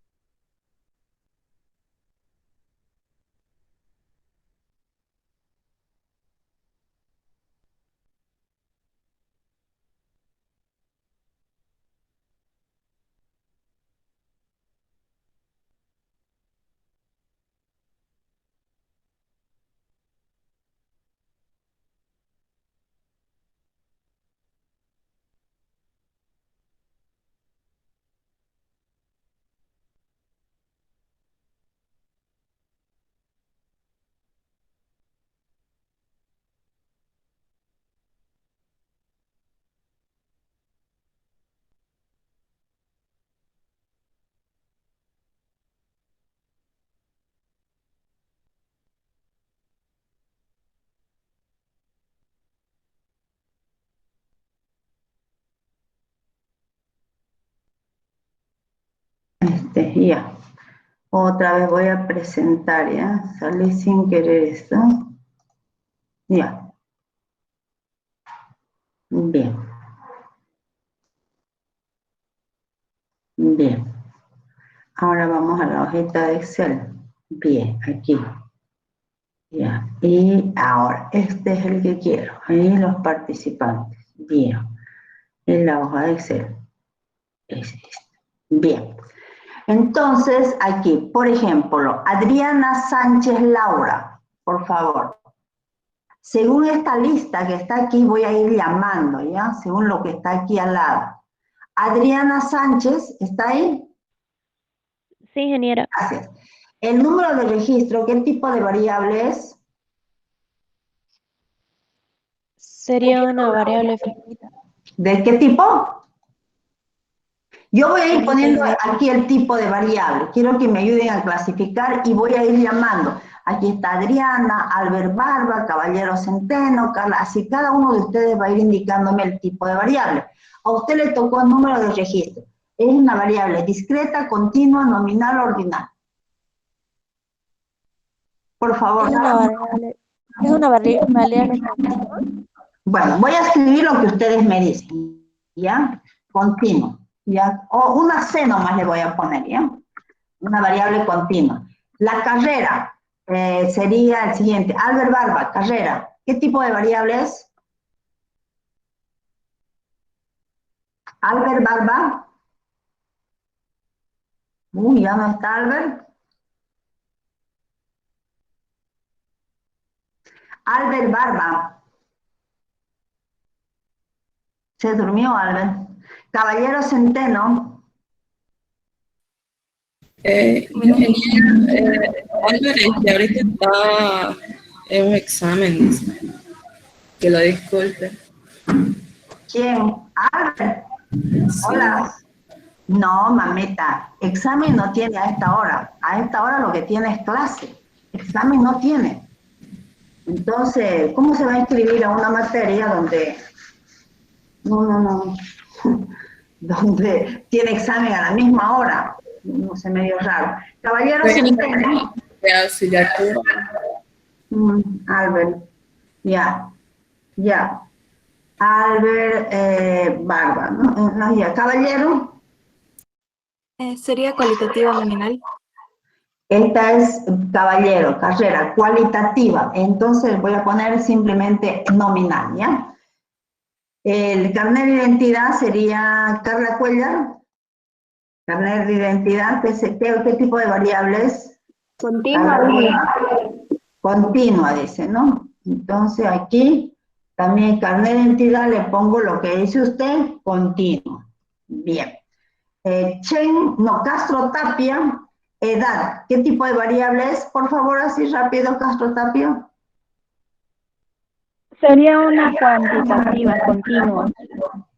Ya. Otra vez voy a presentar, ¿ya? Salí sin querer esto. Ya. Bien. Bien. Ahora vamos a la hojita de Excel. Bien, aquí. Ya. Y ahora, este es el que quiero. Ahí los participantes. Bien. En la hoja de Excel. Es este. Bien. Entonces, aquí, por ejemplo, Adriana Sánchez Laura, por favor. Según esta lista que está aquí, voy a ir llamando, ¿ya? Según lo que está aquí al lado. Adriana Sánchez, ¿está ahí? Sí, ingeniera. Gracias. El número de registro, ¿qué tipo de variable es? Sería una variable finita. ¿De qué tipo? Yo voy a ir Finita, poniendo ingeniera. aquí el tipo de variable. Quiero que me ayuden a clasificar y voy a ir llamando. Aquí está Adriana, Albert Barba, Caballero Centeno, Carla. Así cada uno de ustedes va a ir indicándome el tipo de variable. A usted le tocó el número de registro. Es una variable discreta, continua, nominal, ordinal. Por favor. Es una variable continua. Bueno, voy a escribir lo que ustedes me dicen, ¿ya? Continuo, ¿ya? O una C nomás le voy a poner, ¿ya? Una variable continua. La carrera sería el siguiente. Albert Barba, carrera. ¿Qué tipo de variable es? Albert Barba. Uy, ya no está Albert. Albert Barba. Se durmió Albert. Caballero Centeno. Ingeniera, Albert, ahorita está en un examen, dice. Que lo disculpe. ¿Quién? Albert. Sí. Hola. No, mamita, examen no tiene a esta hora. A esta hora lo que tiene es clase. Examen no tiene. Entonces, ¿cómo se va a inscribir a una materia donde... No. Donde tiene examen a la misma hora? No sé, medio raro. Caballero Centeno. De auxiliar. Albert. Ya. Albert Barba, ¿no? No, ya. Caballero. Sería cualitativa nominal. Esta es caballero, carrera cualitativa. Entonces voy a poner simplemente nominal, ¿ya? El carnet de identidad sería Carla Cuellar. Carnet de identidad, ¿qué tipo de variables? Continua. Continua, dice, ¿no? Entonces aquí también carnet de identidad le pongo lo que dice usted, continuo. Bien. Castro Tapia, edad. ¿Qué tipo de variables? Por favor, así rápido, Castro Tapia. Sería una cuantitativa continua.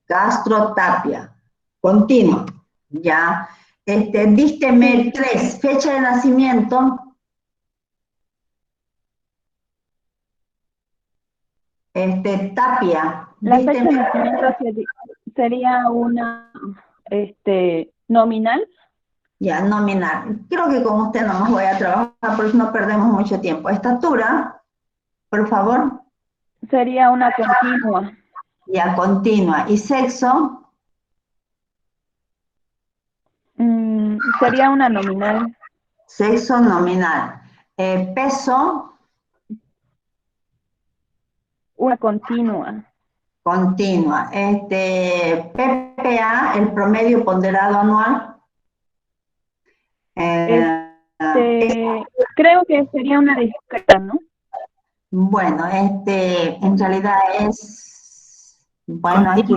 Castro Tapia, continua. Ya. Dísteme 3, fecha de nacimiento. Tapia. La ¿Viste? fecha de nacimiento sería una nominal. Ya, nominal. Creo que con usted no más voy a trabajar porque no perdemos mucho tiempo. Estatura, por favor. Sería una continua. Ya, continua. ¿Y sexo? Sería una nominal. Sexo nominal. Peso, Una continua. continua. PPA, el promedio ponderado anual. Creo que sería una discreta, ¿no? Bueno, en realidad es, bueno, aquí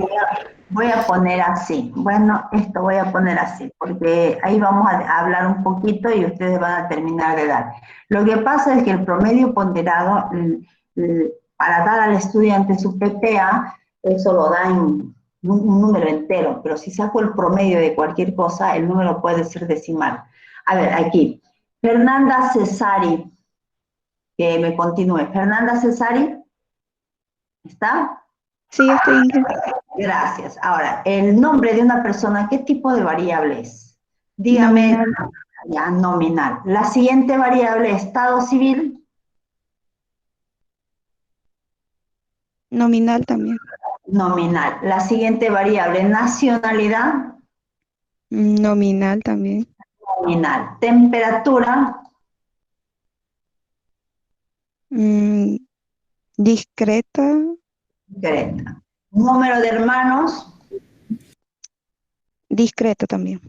voy a poner así. Bueno, esto voy a poner así, porque ahí vamos a hablar un poquito y ustedes van a terminar de dar. Lo que pasa es que el promedio ponderado, para dar al estudiante su PPA, eso lo da en un número entero, pero si saco el promedio de cualquier cosa, el número puede ser decimal. A ver, aquí, Fernanda Cesari. Que me continúe. Fernanda Cesari, ¿está? Sí, estoy en Gracias. Ahora, el nombre de una persona, ¿qué tipo de variable es? Dígame, nominal. ya, nominal. La siguiente variable, estado civil, Nominal también. nominal. La siguiente variable, nacionalidad, Nominal también. nominal. Temperatura, Mm, discreta. discreta. Número de hermanos, Discreta también.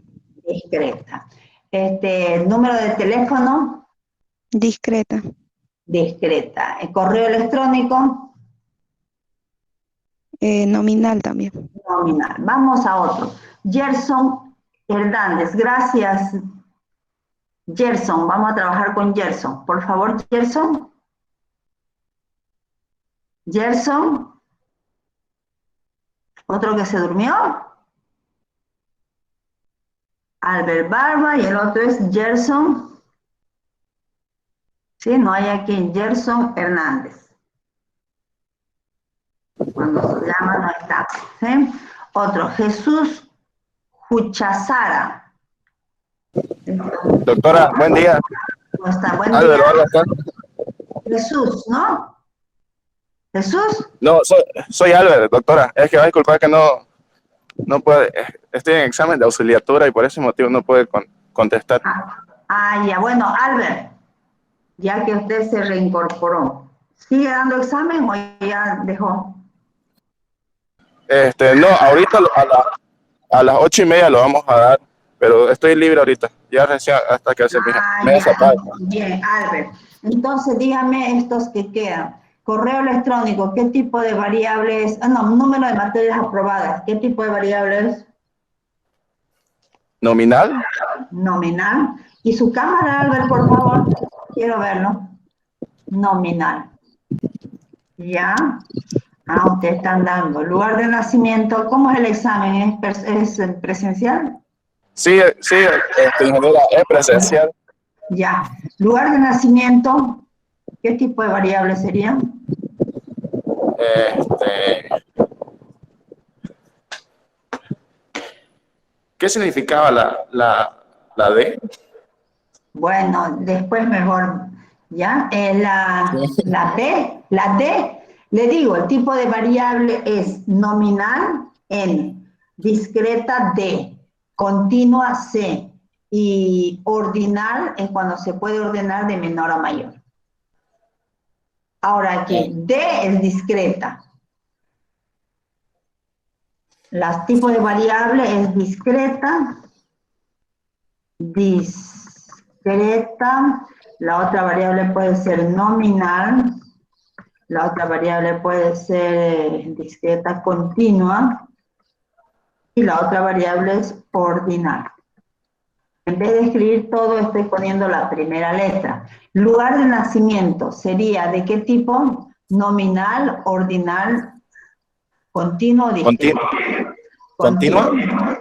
discreta. Número de teléfono, Discreta. discreta. Correo electrónico, Nominal también. nominal. Vamos a otro. Gerson Hernández, gracias. Gerson, vamos a trabajar con Gerson. Por favor, Gerson. Gerson. Otro que se durmió. Albert Barba y el otro es Gerson. Sí, no hay aquí. Gerson Hernández. Cuando se llama no está. ¿Sí? Otro, Jesús Huchazara. Doctora, buen día. No está. Buen Álvaro, día. habla acá. Jesús, ¿no? Jesús. No, soy Álvaro, doctora. Es que va a disculpar que no puede. Estoy en examen de auxiliatura y por ese motivo no puede contestar. Ya, bueno, Albert, ya que usted se reincorporó, ¿sigue dando examen o ya dejó? No, ahorita a las 8:30 lo vamos a dar, pero estoy libre ahorita. Ya recién hasta que se me Ya, desapaga. bien, Albert. Entonces, dígame estos que quedan. Correo electrónico, ¿qué tipo de variables? Número de materias aprobadas, ¿qué tipo de variables? ¿Nominal? Nominal. ¿Y su cámara, Albert, por favor? Quiero verlo. Nominal. Ya. Ustedes están dando. Lugar de nacimiento, ¿cómo es el examen? ¿Es presencial? Sí, ingeniera, es presencial. Ya. Lugar de nacimiento, ¿qué tipo de variable sería? ¿Qué significaba la D? Bueno, después mejor, ¿ya? La D, le digo, el tipo de variable es nominal N, discreta D, continua C, y ordinal es cuando se puede ordenar de menor a mayor. Ahora aquí, D es discreta. Los tipos de variable es discreta, la otra variable puede ser nominal, la otra variable puede ser discreta continua, y la otra variable es ordinal. En vez de escribir todo, estoy poniendo la primera letra. Lugar de nacimiento sería ¿de qué tipo? Nominal, ordinal, continuo o discreto. ¿Continua?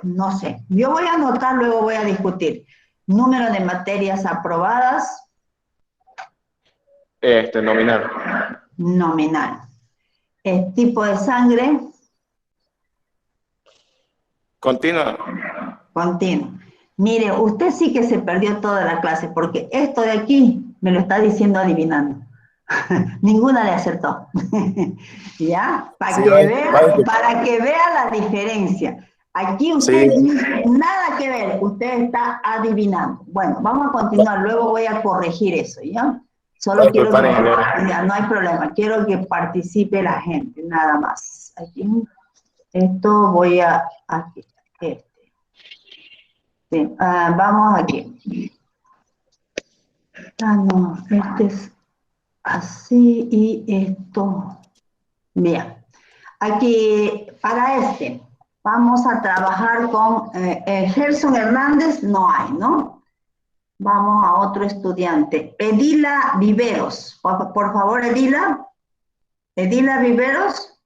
No sé. Yo voy a anotar, luego voy a discutir. Número de materias aprobadas. Nominal. Nominal. El tipo de sangre Continua. continuo. Mire, usted sí que se perdió toda la clase, porque esto de aquí me lo está diciendo adivinando. Ninguna le acertó. ¿Ya? Para Sí, que vea la diferencia. Aquí usted Sí. nada que ver, usted está adivinando. Bueno, vamos a continuar, luego voy a corregir eso, ¿ya? Solo quiero que, ya, no hay problema, quiero que participe la gente, nada más. Aquí, esto voy a, aquí, sí, vamos aquí. No, este es así y esto. Bien. Aquí, para vamos a trabajar con Gerson Hernández, no hay, ¿no? Vamos a otro estudiante. Edila Viveros. Por favor, Edila. Edila Viveros.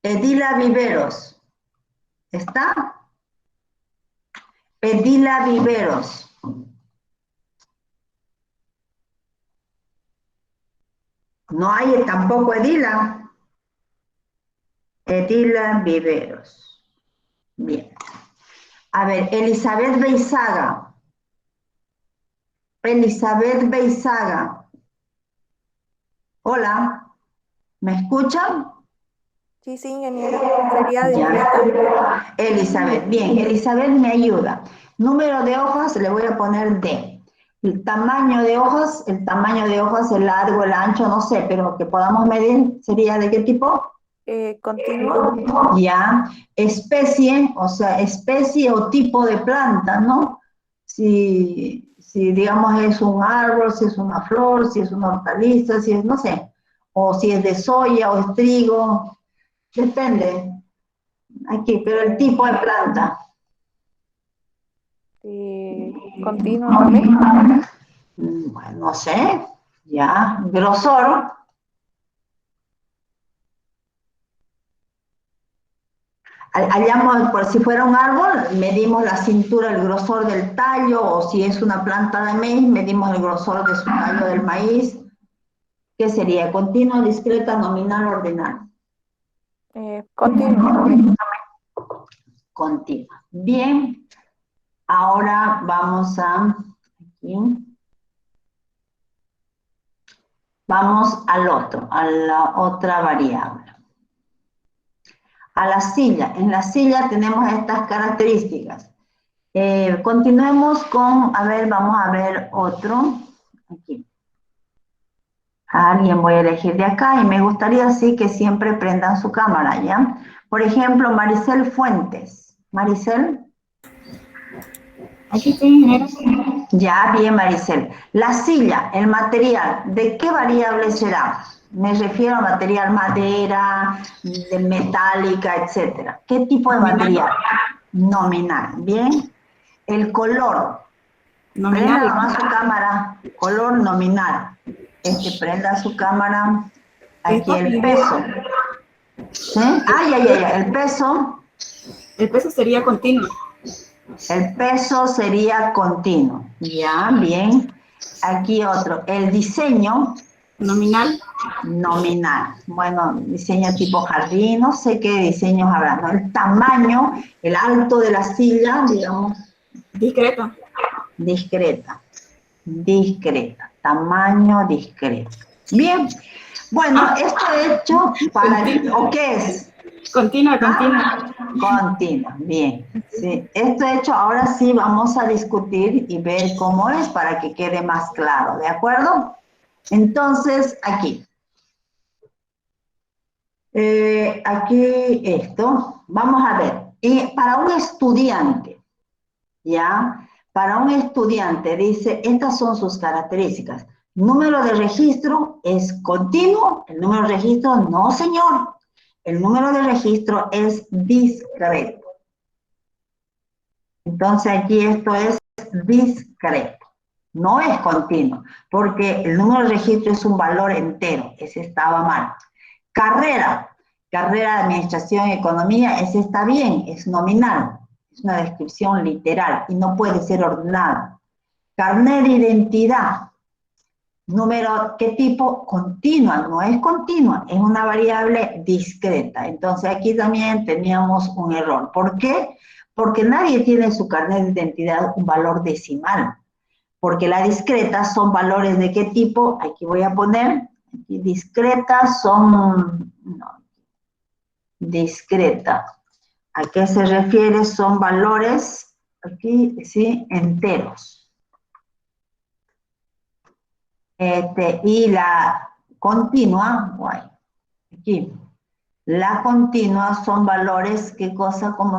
Edila Viveros. ¿Está? Edila Viveros. No hay tampoco Edila. Edila Viveros. Bien. A ver, Elizabeth Beizaga. Elizabeth Beizaga. Hola. ¿Me escuchan? Sí, sí, ingeniera. Sería discreta. Elizabeth, bien, Elizabeth me ayuda. Número de hojas le voy a poner D. El tamaño de hojas, el largo, el ancho, no sé, pero que podamos medir, ¿sería de qué tipo? Continuo. Ya. Especie, o sea, especie o tipo de planta, ¿no? Si digamos es un árbol, si es una flor, si es una hortaliza, si es, no sé, o si es de soya o es trigo, depende. Aquí, pero el tipo de planta. Continuo también. Bueno, no sé, ya, grosor. Hallamos, por si fuera un árbol, medimos la cintura, el grosor del tallo, o si es una planta de maíz, medimos el grosor de su tallo del maíz. ¿Qué sería? ¿Continua, discreta, nominal, ordinal? Continuo también. Continua. Bien, ahora vamos a... Aquí. Vamos al otro, a la otra variable. A la silla. En la silla tenemos estas características. Continuemos con, a ver, vamos a ver otro. Aquí. A alguien voy a elegir de acá y me gustaría así que siempre prendan su cámara, ¿ya? Por ejemplo, Maricel Fuentes. Maricel. Aquí estoy, ingeniero. Ya, bien, Maricel. La silla, el material, ¿de qué variable será? Me refiero a material madera, de metálica, etcétera. ¿Qué tipo de material? Nominal. Bien. El color. Prenda nomás su cámara. Color nominal. Prenda su cámara. Aquí el peso. ¿Sí? El peso. El peso sería continuo. El peso sería continuo. Ya, bien. Aquí otro. El diseño. Nominal. Nominal. Bueno, diseño tipo jardín, no sé qué diseños habrá, ¿no? El tamaño, el alto de la silla, digamos. Discreta. Discreta. Discreta. Tamaño discreto. Bien. Bueno, esto he hecho para... ¿O qué es? Continua. Continua, bien. Sí, esto hecho, ahora sí vamos a discutir y ver cómo es para que quede más claro, ¿de acuerdo? Entonces, aquí. Aquí esto, vamos a ver. Para un estudiante, ¿ya? Para un estudiante, dice, estas son sus características. Número de registro es continuo, el número de registro no, señor. El número de registro es discreto. Entonces aquí esto es discreto, no es continuo, porque el número de registro es un valor entero, ese estaba mal. Carrera de administración y economía, ese está bien, es nominal, es una descripción literal y no puede ser ordenada. Carnet de identidad, Número, ¿qué tipo? Continua, no es continua, es una variable discreta. Entonces aquí también teníamos un error. ¿Por qué? Porque nadie tiene en su carnet de identidad un valor decimal. Porque las discretas son valores de qué tipo, aquí voy a poner, aquí discretas son, no, discreta. ¿A qué se refiere? Son valores, aquí, sí, enteros. Y la continua, aquí, la continua son valores, ¿qué cosa? ¿Cómo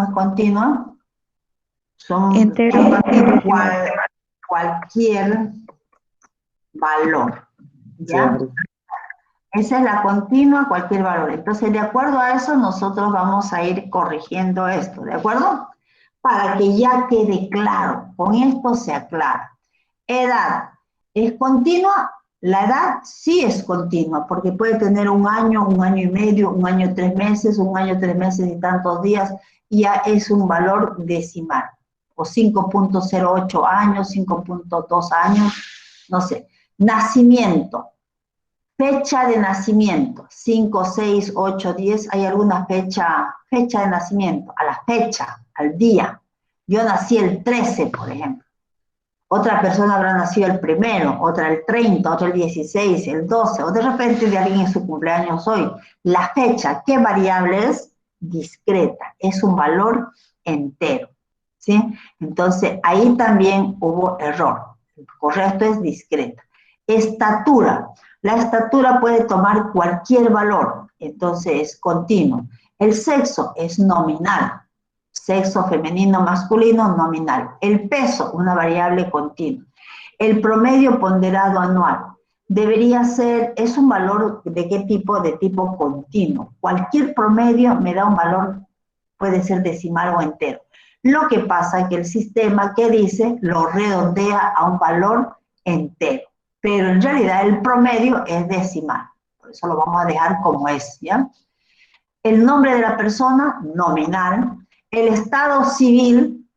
es continua? Son Enteros y cualquier valor, ¿ya? Esa es la continua, cualquier valor. Entonces, de acuerdo a eso, nosotros vamos a ir corrigiendo esto, ¿de acuerdo? Para que ya quede claro, con esto se aclara. Edad, ¿es continua? La edad sí es continua, porque puede tener un año y medio, 1 año 3 meses, 1 año 3 meses y tantos días, y ya es un valor decimal. O 5.08 años, 5.2 años, no sé. Nacimiento. Fecha de nacimiento, 5, 6, 8, 10, ¿hay alguna fecha de nacimiento? A la fecha, al día. Yo nací el 13, por ejemplo. Otra persona habrá nacido el 1, otra el 30, otra el 16, el 12, o de repente de alguien en su cumpleaños hoy. La fecha, ¿qué variable es? Discreta, es un valor entero, ¿sí? Entonces, ahí también hubo error. El correcto es discreta. Estatura. La estatura puede tomar cualquier valor, entonces es continuo. El sexo es nominal. Sexo femenino, masculino, nominal. El peso, una variable continua. El promedio ponderado anual. Debería ser, es un valor de qué tipo, de tipo continuo. Cualquier promedio me da un valor, puede ser decimal o entero. Lo que pasa es que el sistema, ¿qué dice? Lo redondea a un valor entero. Pero en realidad el promedio es decimal. Por eso lo vamos a dejar como es, ¿ya? El nombre de la persona, nominal. El estado civil,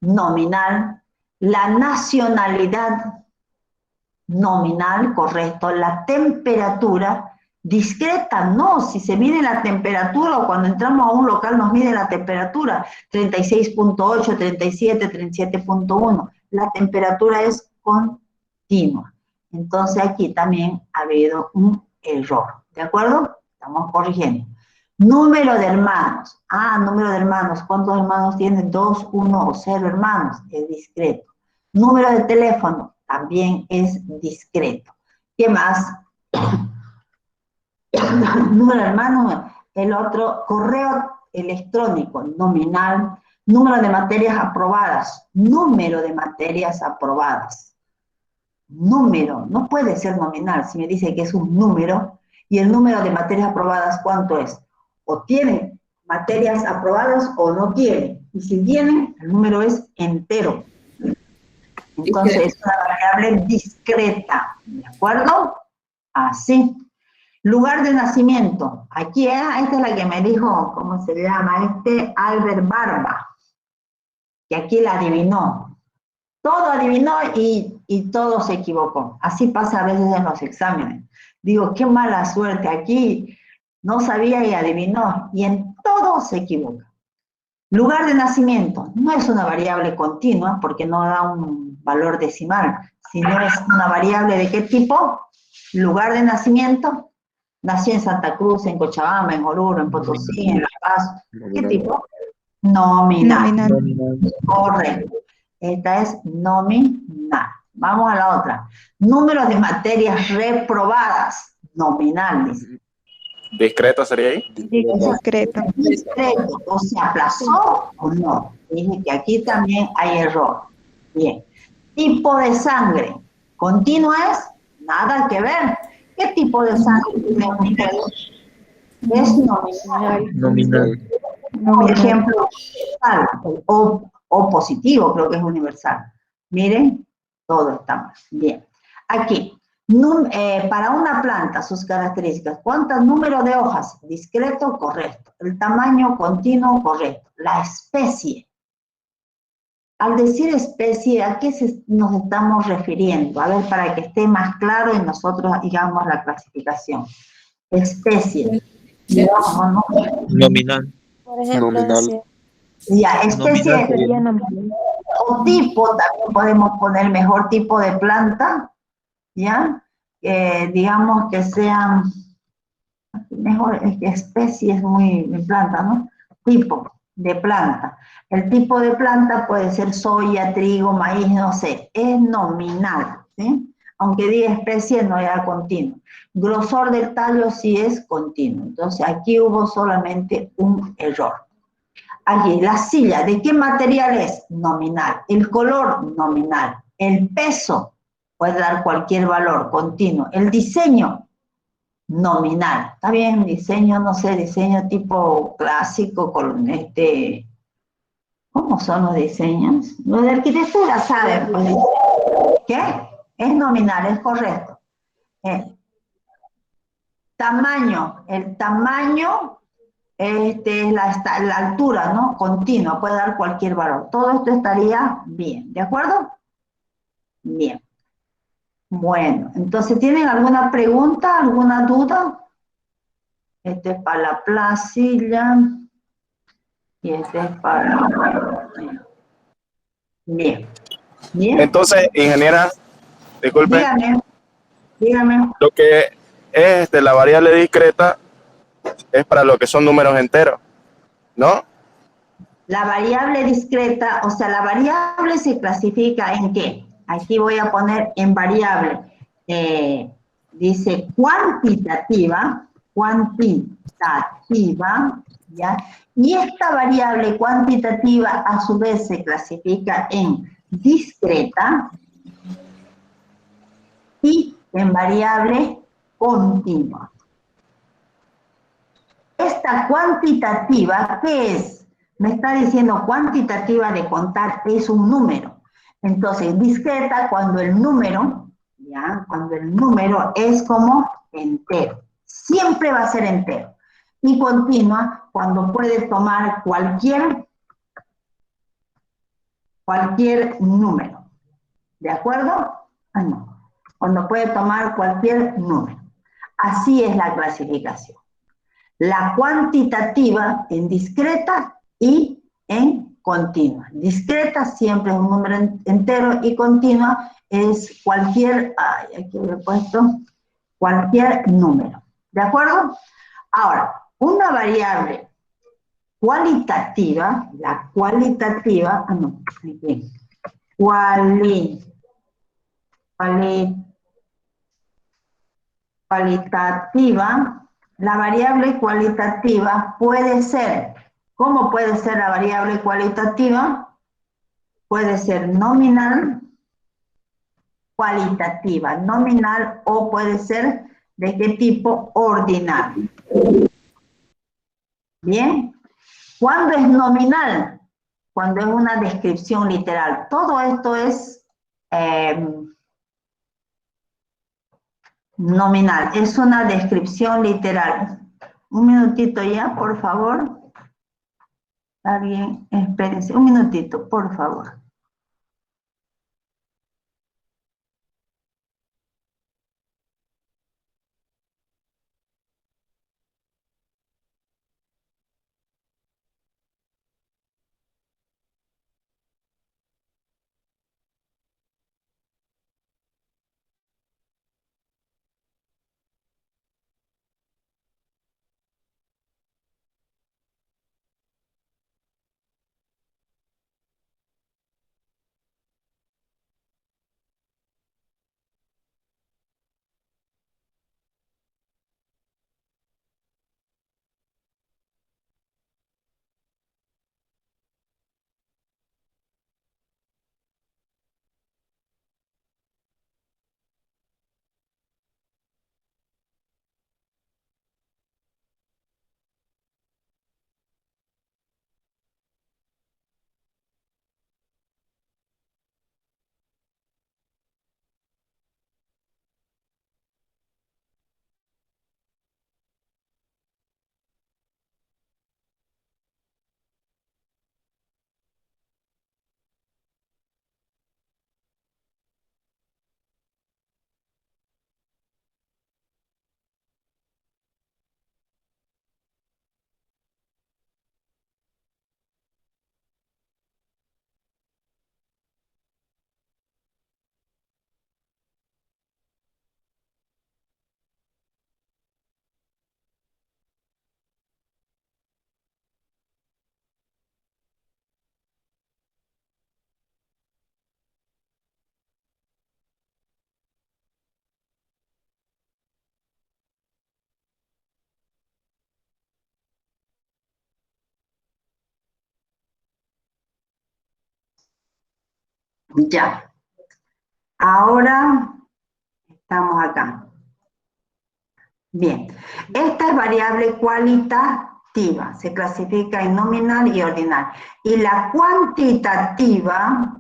nominal. La nacionalidad, nominal, correcto. La temperatura, discreta, no. Si se mide la temperatura o cuando entramos a un local nos mide la temperatura. 36.8, 37, 37.1. La temperatura es continua. Entonces aquí también ha habido un error, ¿de acuerdo? Estamos corrigiendo. Número de hermanos. Número de hermanos. ¿Cuántos hermanos tienen? 2, 1 o 0 hermanos. Es discreto. Número de teléfono. También es discreto. ¿Qué más? Número de hermanos. El otro, correo electrónico, nominal. Número de materias aprobadas. Número de materias aprobadas. Número, no puede ser nominal si me dice que es un número, y el número de materias aprobadas, ¿cuánto es? O tienen materias aprobadas o no tienen, y si tienen, el número es entero. Entonces es una variable discreta, ¿de acuerdo? Así. Lugar de nacimiento, aquí esta es la que me dijo, ¿cómo se llama? Albert Barba, que aquí la adivinó. Todo adivinó y todo se equivocó. Así pasa a veces en los exámenes. Digo, qué mala suerte. Aquí no sabía y adivinó. Y en todo se equivoca. Lugar de nacimiento. No es una variable continua porque no da un valor decimal. Sino es una variable de qué tipo. Lugar de nacimiento. Nació en Santa Cruz, en Cochabamba, en Oruro, en Potosí, en La Paz. ¿Qué tipo? Nominal. Correcto. Esta es nominal. Vamos a la otra. Número de materias reprobadas. Nominal. ¿Discreto sería ahí? Discreto. Discreto. O se aplazó o no. Dije que aquí también hay error. Bien. Tipo de sangre. ¿Continua es? Nada que ver. ¿Qué tipo de sangre tiene ustedes? Es nominal. Por ejemplo, o positivo, creo que es universal. Miren, todo está mal. Bien. Aquí, para una planta, sus características. ¿Cuántos números de hojas? Discreto, correcto. El tamaño continuo, correcto. La especie. al decir especie, ¿a qué nos estamos refiriendo? A ver, para que esté más claro y nosotros digamos la clasificación. Especie. Digamos, ¿no? Nominal. Por ejemplo, Nominal. decir, Ya, Nominal especie sería. Sería nominal. o tipo, también podemos poner mejor tipo de planta, ¿ya? Digamos que sean, mejor, es que especie es muy de planta, ¿no? Tipo de planta. El tipo de planta puede ser soya, trigo, maíz, no sé, es nominal, ¿sí? Aunque diga especie, no era continuo. Grosor del tallo sí es continuo. Entonces aquí hubo solamente un error. Aquí, la silla, ¿de qué material es? Nominal. El color, nominal. El peso, puede dar cualquier valor, continuo. El diseño, nominal. Está bien, diseño, no sé, diseño tipo clásico, con ¿cómo son los diseños? Los de arquitectura saben, pues. ¿Qué? Es nominal, es correcto. Tamaño, el tamaño es la altura, ¿no? Continua, puede dar cualquier valor. Todo esto estaría bien, ¿de acuerdo? Bien. Bueno, entonces, ¿tienen alguna pregunta, alguna duda? Este es para la placilla y este es para... Bien. Bien. Entonces, ingeniera, disculpe, Dígame, dígame. lo que es la variable discreta es para lo que son números enteros, ¿no? La variable discreta, o sea, la variable se clasifica en qué. Aquí voy a poner en variable. Dice cuantitativa, ¿ya? Y esta variable cuantitativa a su vez se clasifica en discreta y en variable continua. Esta cuantitativa, ¿qué es? Me está diciendo cuantitativa de contar, es un número. Entonces, discreta cuando el número, ¿ya? Cuando el número es como entero. Siempre va a ser entero. Y continua cuando puede tomar cualquier número. ¿De acuerdo? Ah, no. Cuando puede tomar cualquier número. Así es la clasificación. La cuantitativa en discreta y en continua. Discreta siempre es un número entero y continua es cualquier, aquí lo he puesto, cualquier número. ¿De acuerdo? Ahora, una variable cualitativa, la cualitativa, aquí, cualitativa, la variable cualitativa puede ser, ¿cómo puede ser la variable cualitativa? Puede ser nominal, cualitativa, nominal o puede ser de qué tipo ordinal. Bien, ¿cuándo es nominal? Cuando es una descripción literal. Todo esto es nominal, es una descripción literal. Un minutito ya, por favor. Alguien, espérense, un minutito, por favor. Ya. Ahora estamos acá. Bien. Esta es variable cualitativa. Se clasifica en nominal y ordinal. Y la cuantitativa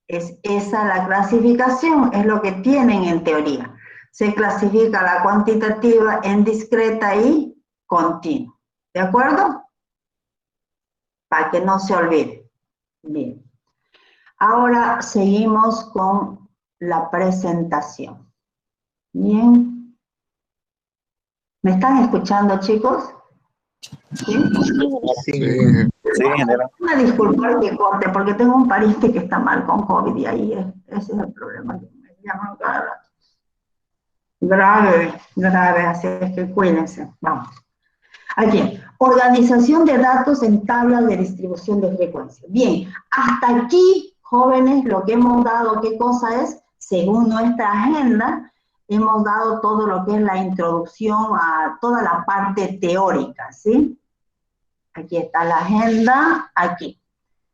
es esa la clasificación, es lo que tienen en teoría. Se clasifica la cuantitativa en discreta y continua. ¿De acuerdo? Para que no se olvide. Bien. Ahora seguimos con la presentación. Bien. ¿Me están escuchando, chicos? ¿Sí? Sí. Sí, ingeniero. Una disculpa que corte, porque tengo un pariente que está mal con COVID y ahí ese es el problema. Que me llaman cada rato. Grave, grave, así es que cuídense. Vamos. Aquí, organización de datos en tablas de distribución de frecuencia. Bien, hasta aquí, jóvenes, lo que hemos dado, ¿qué cosa es? Según nuestra agenda, hemos dado todo lo que es la introducción a toda la parte teórica, ¿sí? Aquí está la agenda, aquí.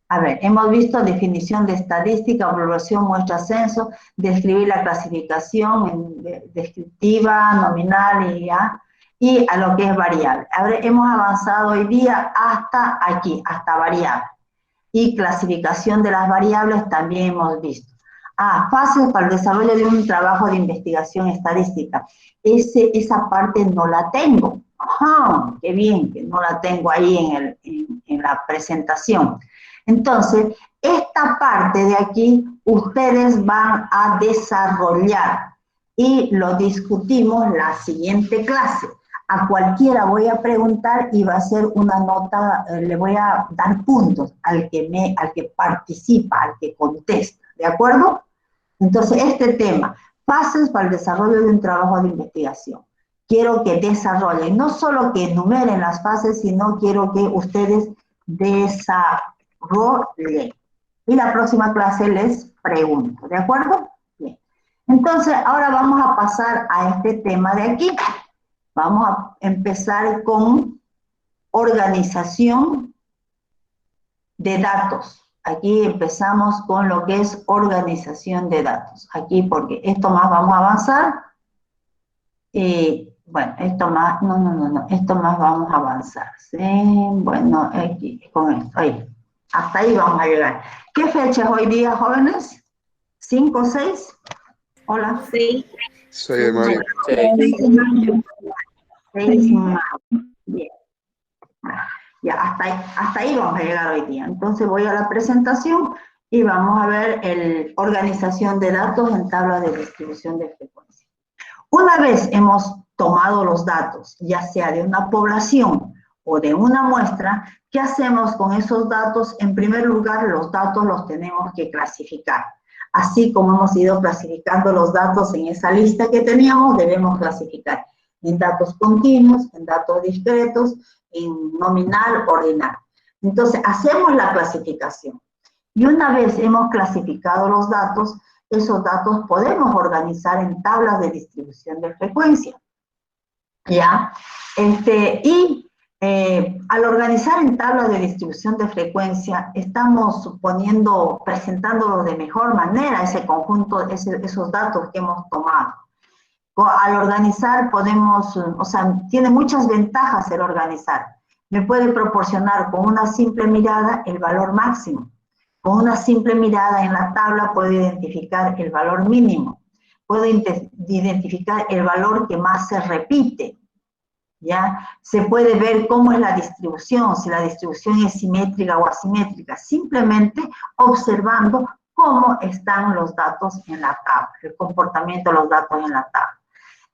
A ver, hemos visto definición de estadística, población, muestra, censo, describir la clasificación descriptiva, nominal y a lo que es variable. Ahora hemos avanzado hoy día hasta aquí, hasta variable. Y clasificación de las variables también hemos visto. Fases para el desarrollo de un trabajo de investigación estadística. Esa parte no la tengo. Ajá, qué bien que no la tengo ahí en la presentación. Entonces, esta parte de aquí, ustedes van a desarrollar y lo discutimos la siguiente clase. A cualquiera voy a preguntar y va a ser una nota, le voy a dar puntos al que participa, al que contesta, ¿de acuerdo? Entonces, este tema, fases para el desarrollo de un trabajo de investigación. Quiero que desarrollen, no solo que enumeren las fases, sino quiero que ustedes desarrollen. Y la próxima clase les pregunto, ¿de acuerdo? Bien. Entonces, ahora vamos a pasar a este tema de aquí. Vamos a empezar con organización de datos. Aquí empezamos con lo que es organización de datos. Aquí, porque esto más vamos a avanzar. Bueno, esto más, no, esto más vamos a avanzar. Sí, bueno, aquí, con esto, ahí. Hasta ahí vamos a llegar. ¿Qué fecha es hoy día, jóvenes? ¿5 o 6? Hola. 6. 6 de mayo. 6 de mayo. 6 de mayo. Bien. Ya, hasta ahí vamos a llegar hoy día. Entonces voy a la presentación y vamos a ver organización de datos en tabla de distribución de frecuencia. Una vez hemos tomado los datos, ya sea de una población o de una muestra, ¿qué hacemos con esos datos? En primer lugar, los datos los tenemos que clasificar. Así como hemos ido clasificando los datos en esa lista que teníamos, debemos clasificar en datos continuos, en datos discretos, en nominal, ordinal. Entonces, hacemos la clasificación. Y una vez hemos clasificado los datos, esos datos podemos organizar en tablas de distribución de frecuencia. ¿Ya? Al organizar en tablas de distribución de frecuencia, estamos presentándolos de mejor manera, ese conjunto, esos datos que hemos tomado. Al organizar tiene muchas ventajas el organizar. Me puede proporcionar con una simple mirada el valor máximo. Con una simple mirada en la tabla puedo identificar el valor mínimo. Puedo identificar el valor que más se repite. ¿Ya? Se puede ver cómo es la distribución, si la distribución es simétrica o asimétrica, simplemente observando cómo están los datos en la tabla, el comportamiento de los datos en la tabla.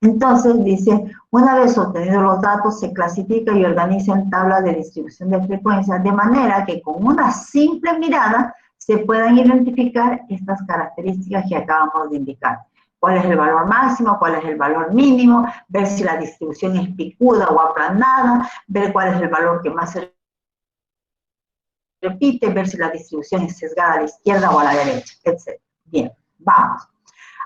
Entonces dice, una vez obtenidos los datos, se clasifica y organiza en tablas de distribución de frecuencia, de manera que con una simple mirada se puedan identificar estas características que acabamos de indicar. Cuál es el valor máximo, cuál es el valor mínimo, ver si la distribución es picuda o aplanada, ver cuál es el valor que más se repite, ver si la distribución es sesgada a la izquierda o a la derecha, etc. Bien, vamos.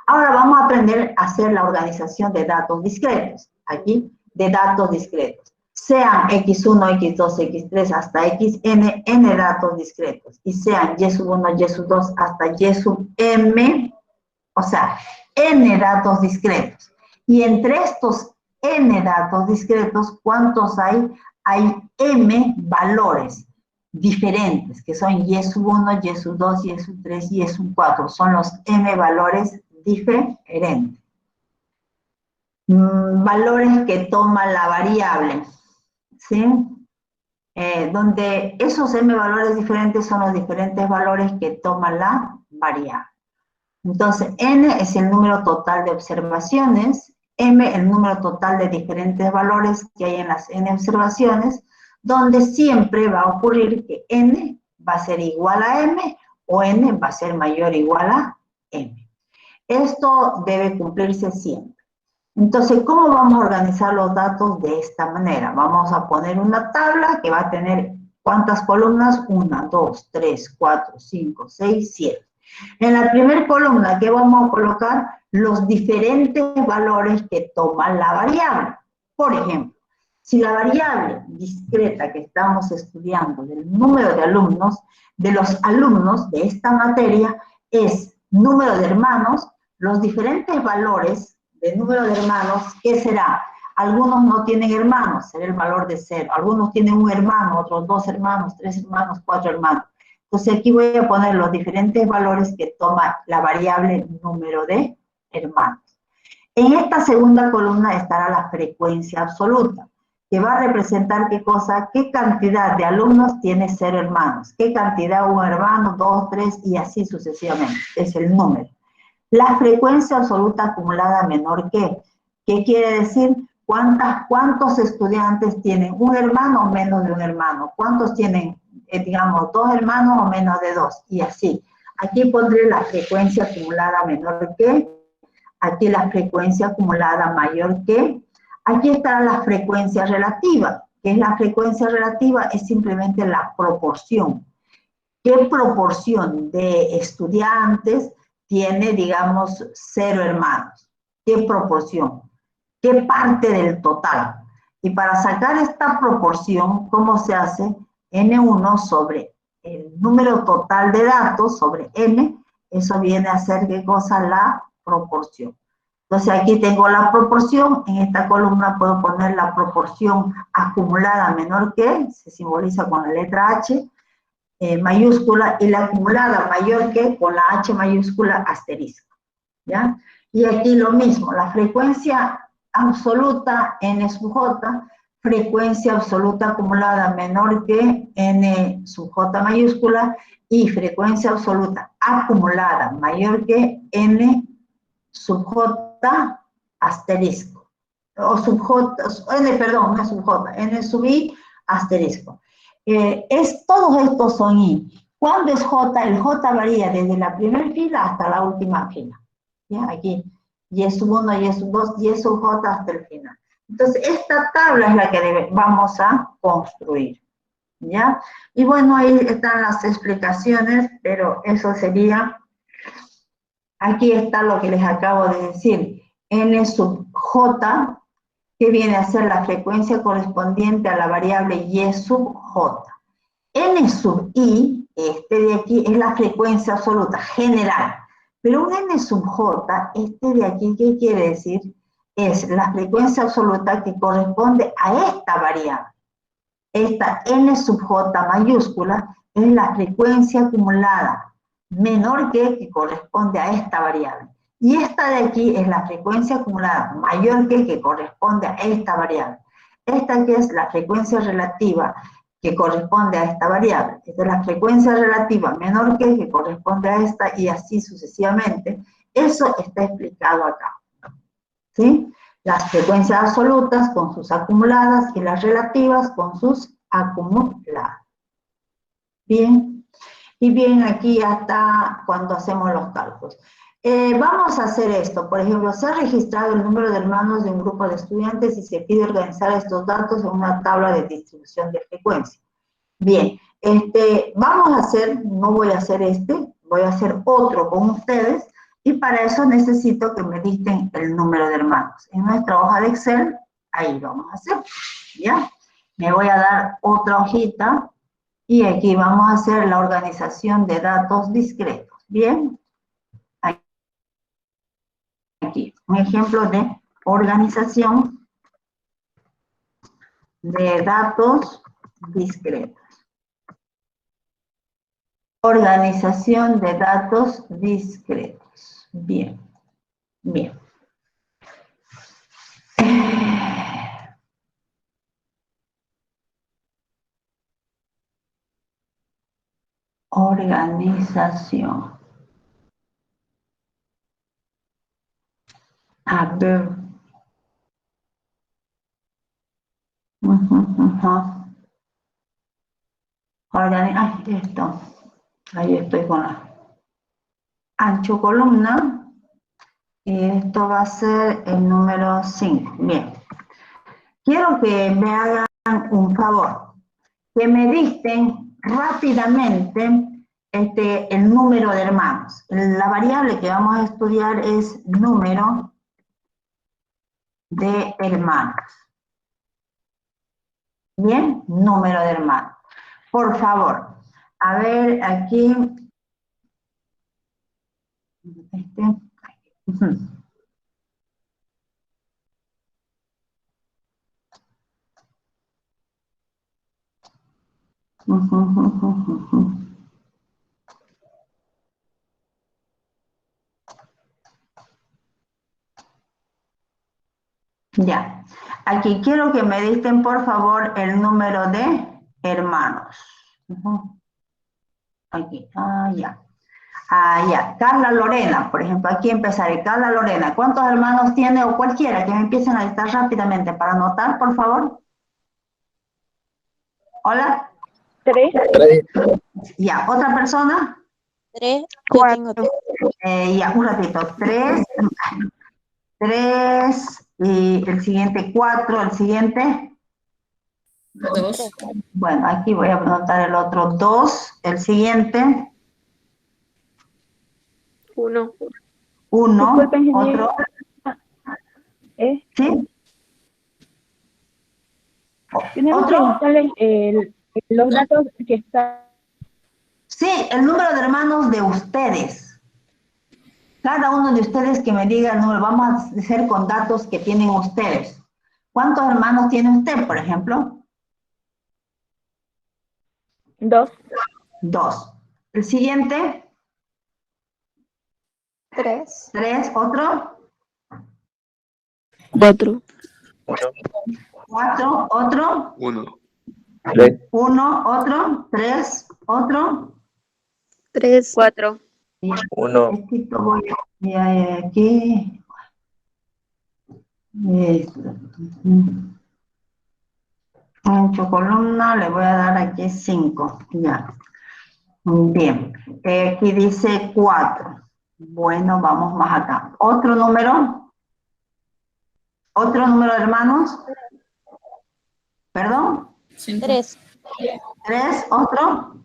Ahora vamos a aprender a hacer la organización de datos discretos. Aquí, de datos discretos. sean x1, x2, x3 hasta xn, n datos discretos, y sean y sub 1, y sub 2 hasta y sub m, o sea, n datos discretos. Y entre estos n datos discretos, ¿cuántos hay? Hay m valores diferentes, que son y sub 1, y sub 2, y sub 3, y sub 4. Son los m valores diferentes. Valores que toma la variable, ¿sí? Donde esos m valores diferentes son los diferentes valores que toma la variable. Entonces, n es el número total de observaciones, m el número total de diferentes valores que hay en las n observaciones, donde siempre va a ocurrir que n va a ser igual a m o n va a ser mayor o igual a m. Esto debe cumplirse siempre. Entonces, ¿cómo vamos a organizar los datos de esta manera? Vamos a poner una tabla que va a tener, ¿cuántas columnas? 1, 2, 3, 4, 5, 6, 7. En la primera columna, ¿qué vamos a colocar? Los diferentes valores que toma la variable. Por ejemplo, si la variable discreta que estamos estudiando del número de alumnos, de los alumnos de esta materia, es número de hermanos, los diferentes valores de número de hermanos, ¿qué será? Algunos no tienen hermanos, será el valor de 0. Algunos tienen un hermano, otros 2 hermanos, 3 hermanos, 4 hermanos. Entonces aquí voy a poner los diferentes valores que toma la variable número de hermanos. En esta segunda columna estará la frecuencia absoluta, que va a representar qué cosa, qué cantidad de alumnos tiene 0 hermanos, qué cantidad un hermano, 2, 3 y así sucesivamente. Es el número. La frecuencia absoluta acumulada menor que. ¿Qué quiere decir? ¿Cuántos estudiantes tienen un hermano o menos de un hermano? ¿Cuántos tienen, digamos, 2 hermanos o menos de 2? Y así. Aquí pondré la frecuencia acumulada menor que. Aquí la frecuencia acumulada mayor que. Aquí estará la frecuencia relativa. ¿Qué es la frecuencia relativa? Es simplemente la proporción. ¿Qué proporción de estudiantes tiene, digamos, 0 hermanos? ¿Qué proporción? ¿Qué parte del total? Y para sacar esta proporción, ¿cómo se hace? N1 sobre el número total de datos sobre N, eso viene a ser, ¿qué cosa? La proporción. Entonces aquí tengo la proporción, en esta columna puedo poner la proporción acumulada menor que, se simboliza con la letra H, mayúscula, y la acumulada mayor que con la H mayúscula asterisco, ¿ya? Y aquí lo mismo, la frecuencia absoluta N sub J, frecuencia absoluta acumulada menor que N sub J mayúscula, y frecuencia absoluta acumulada mayor que N sub J asterisco, o sub J, N, perdón, no sub J, N sub I asterisco. Todos estos son I. ¿Cuándo es J? El J varía desde la primera fila hasta la última fila. ¿Ya? Aquí, Y sub 1, Y sub 2, Y sub J hasta el final. Entonces, esta tabla es la que vamos a construir. ¿Ya? Y bueno, ahí están las explicaciones, pero eso sería, aquí está lo que les acabo de decir. N sub J, que viene a ser la frecuencia correspondiente a la variable Y sub J. N sub I, este de aquí, es la frecuencia absoluta general. Pero un N sub J, este de aquí, ¿qué quiere decir? Es la frecuencia absoluta que corresponde a esta variable. Esta N sub J mayúscula es la frecuencia acumulada menor que corresponde a esta variable. Y esta de aquí es la frecuencia acumulada mayor que corresponde a esta variable. Esta que es la frecuencia relativa que corresponde a esta variable. Esta es la frecuencia relativa menor que corresponde a esta y así sucesivamente. Eso está explicado acá. ¿Sí? Las frecuencias absolutas con sus acumuladas y las relativas con sus acumuladas. Bien. Y bien, aquí hasta cuando hacemos los cálculos. Vamos a hacer esto. Por ejemplo, se ha registrado el número de hermanos de un grupo de estudiantes y se pide organizar estos datos en una tabla de distribución de frecuencia. Bien, vamos a hacer, no voy a hacer voy a hacer otro con ustedes y para eso necesito que me dicten el número de hermanos. En nuestra hoja de Excel, ahí vamos a hacer, ¿ya? Me voy a dar otra hojita y aquí vamos a hacer la organización de datos discretos. Bien, aquí un ejemplo de organización de datos discretos. Organización de datos discretos. Bien, bien. Organización. A ver. Ay, esto. Ahí estoy con la ancho columna. Y esto va a ser el número 5. Bien. Quiero que me hagan un favor. Que me dicten rápidamente el número de hermanos. La variable que vamos a estudiar es número de hermanos. Bien, número de hermanos. Por favor, a ver aquí. Ya. Aquí quiero que me dicten, por favor, el número de hermanos. Aquí. Ya. Ya. Carla Lorena, por ejemplo, aquí empezaré. Carla Lorena, ¿cuántos hermanos tiene? O cualquiera, que me empiecen a listar rápidamente para anotar, por favor. Hola. 3. Ya. ¿Otra persona? 3. Yo tengo 3. Ya, un ratito. 3. 3. Y el siguiente 4. El siguiente. 2. Bueno, aquí voy a anotar el otro 2. El siguiente. 1. 1. Disculpe, ingeniero. Otro. ¿Sí? Tenemos que ¿Otro? buscarle los datos que están. Sí, el número de hermanos de ustedes. Cada uno de ustedes que me diga el número, vamos a hacer con datos que tienen ustedes. ¿Cuántos hermanos tiene usted, por ejemplo? 2. 2. El siguiente. 3. 3. Otro. 4. 4. Otro. 1. 1. Otro. 3. Otro. 3. 4. 1. Voy a aquí. Ancho columna, le voy a dar aquí 5. Ya. Bien. Aquí dice 4. Bueno, vamos más acá. ¿Otro número? ¿Otro número de hermanos? ¿Perdón? 3. 3. ¿Otro?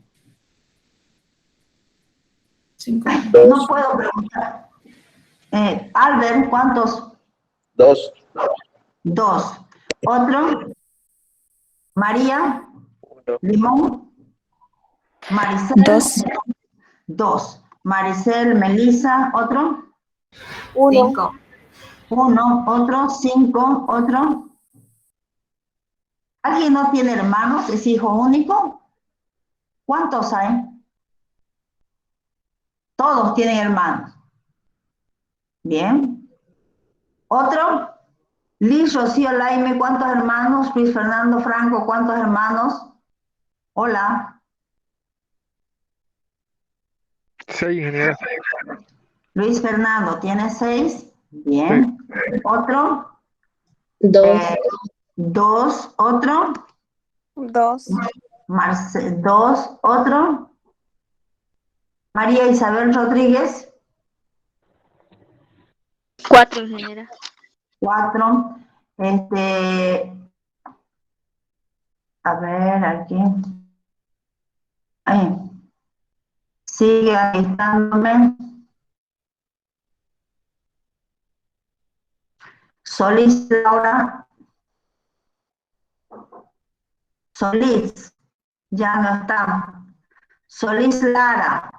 5. No puedo preguntar. Albert, ¿cuántos? 2. 2. ¿Otro? María. 1. Limón. Maricel. 2. 2. Maricel, Melissa. ¿Otro? 1. 1. ¿Otro? 5. ¿Otro? ¿Alguien no tiene hermanos? ¿Es hijo único? ¿Cuántos hay? Todos tienen hermanos. Bien. ¿Otro? Liz, Rocío, Laime, ¿cuántos hermanos? Luis Fernando, Franco, ¿cuántos hermanos? Hola. 6, ingeniero. Luis Fernando, ¿tiene 6? Bien. ¿Otro? 2. 2. ¿Otro? 2. 2. ¿Otro? María Isabel Rodríguez. 4, ingeniera. 4. A ver, aquí. Sigue alistándome. Solís Laura. Solís, ya no está. Solís Lara,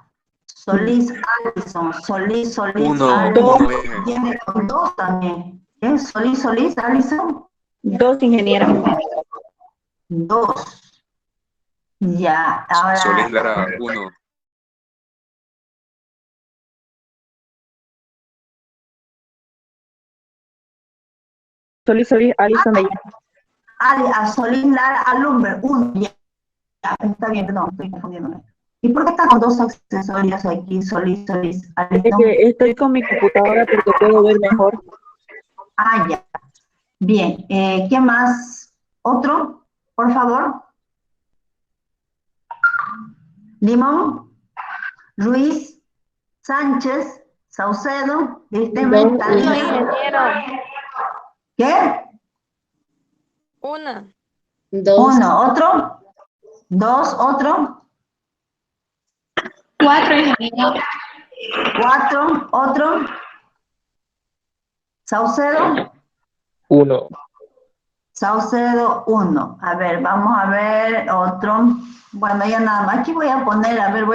Solís Alison, Solís Uno, Alison. Tiene con 2 también. ¿Eh? Solís Alison. 2, ingeniera. 2. Ya, ahora. Solís Lara, 1. Solís, Alison de A Solís Lara Alumbre, 1. Ya, está bien, no, estoy confundiéndome. ¿Y por qué están con 2 accesorios aquí? Solís Es Alison. que estoy con mi computadora porque puedo ver mejor. Ah, ya. Bien, ¿qué más? ¿Otro? Por favor. Limón, Ruiz, Sánchez, Saucedo, Talía. ¿Qué? 1. 2. 1, ¿otro? 2, ¿otro? 4, ingeniera. 4, ¿otro? Saucedo. 1. Saucedo, 1. A ver, vamos a ver otro. Bueno, ya nada más. Aquí voy a poner, a ver,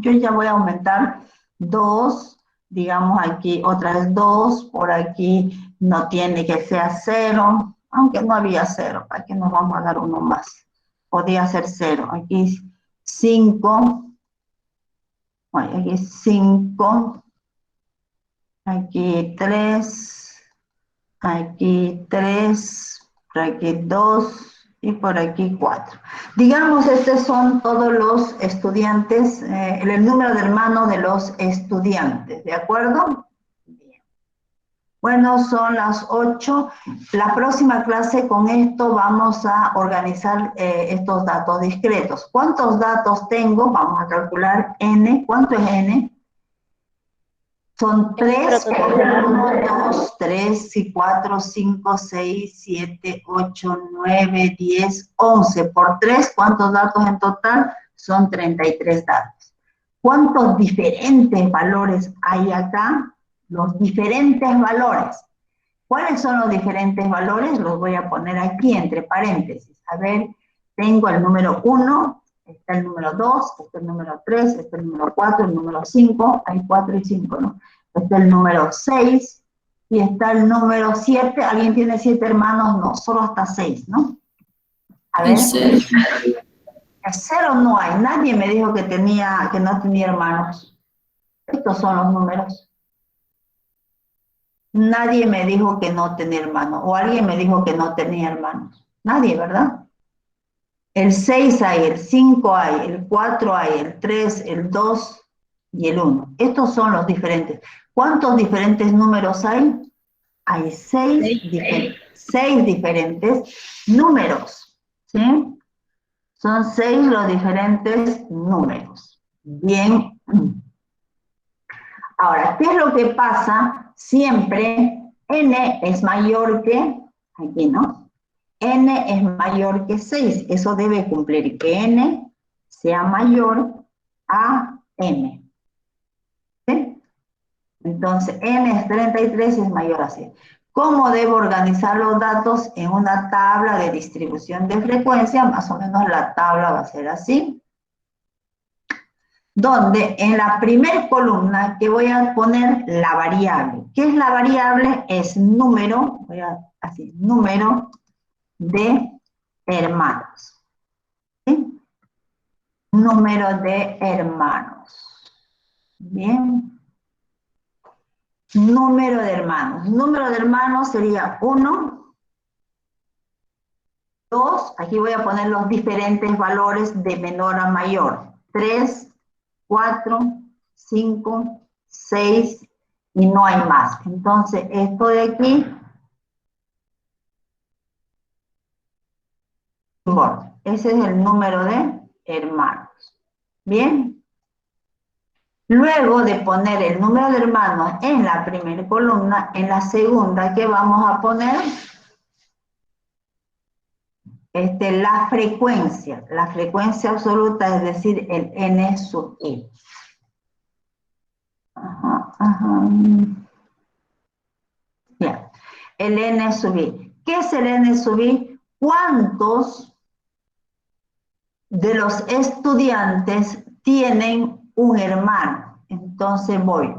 yo ya voy a aumentar 2. Digamos aquí otra vez 2. Por aquí no tiene que ser 0. Aunque no había 0. Aquí nos vamos a dar uno más. Podría ser 0. Aquí 5. Bueno, aquí 5. Aquí 3. Aquí 3, por aquí 2 y por aquí 4. Digamos, estos son todos los estudiantes, el número de hermanos de los estudiantes, ¿de acuerdo? Bien. Bueno, son las 8. La próxima clase con esto vamos a organizar estos datos discretos. ¿Cuántos datos tengo? Vamos a calcular n. ¿Cuánto es n? Son 3, 1, 2, 3, 4, 5, 6, 7, 8, 9, 10, 11. Por 3, ¿cuántos datos en total? Son 33 datos. ¿Cuántos diferentes valores hay acá? Los diferentes valores. ¿Cuáles son los diferentes valores? Los voy a poner aquí entre paréntesis. A ver, tengo el número 1, está el número 2, está el número 3, está el número 4, el número 5, hay 4 y 5, ¿no? Está el número 6 y está el número 7. ¿Alguien tiene 7 hermanos? No, solo hasta 6, ¿no? A ver. El 0 no hay. Nadie me dijo que no tenía hermanos. Estos son los números. Nadie me dijo que no tenía hermanos. O alguien me dijo que no tenía hermanos. Nadie, ¿verdad? El 6 hay, el 5 hay, el 4 hay, el 3, el 2 y el 1. Estos son los diferentes. ¿Cuántos diferentes números hay? Hay 6 diferentes números. ¿Sí? Son 6 los diferentes números. Bien. Ahora, ¿qué es lo que pasa? Siempre n es mayor que, aquí, ¿no? N es mayor que 6. Eso debe cumplir, que n sea mayor a m. ¿Sí? Entonces, n es 33 y es mayor a 6. ¿Cómo debo organizar los datos en una tabla de distribución de frecuencia? Más o menos la tabla va a ser así. Donde en la primera columna que voy a poner la variable. ¿Qué es la variable? Es número, número de hermanos. ¿Sí? Número de hermanos. Bien. Número de hermanos. Número de hermanos sería 1, 2, aquí voy a poner los diferentes valores de menor a mayor. 3, 4, 5, 6 y no hay más. Entonces, esto de aquí, ese es el número de hermanos. Bien. Luego de poner el número de hermanos en la primera columna, en la segunda, ¿qué vamos a poner? La frecuencia absoluta, es decir, el n sub i. Bien, el n sub i. ¿Qué es el n sub i? ¿Cuántos de los estudiantes tienen un hermano. Entonces voy.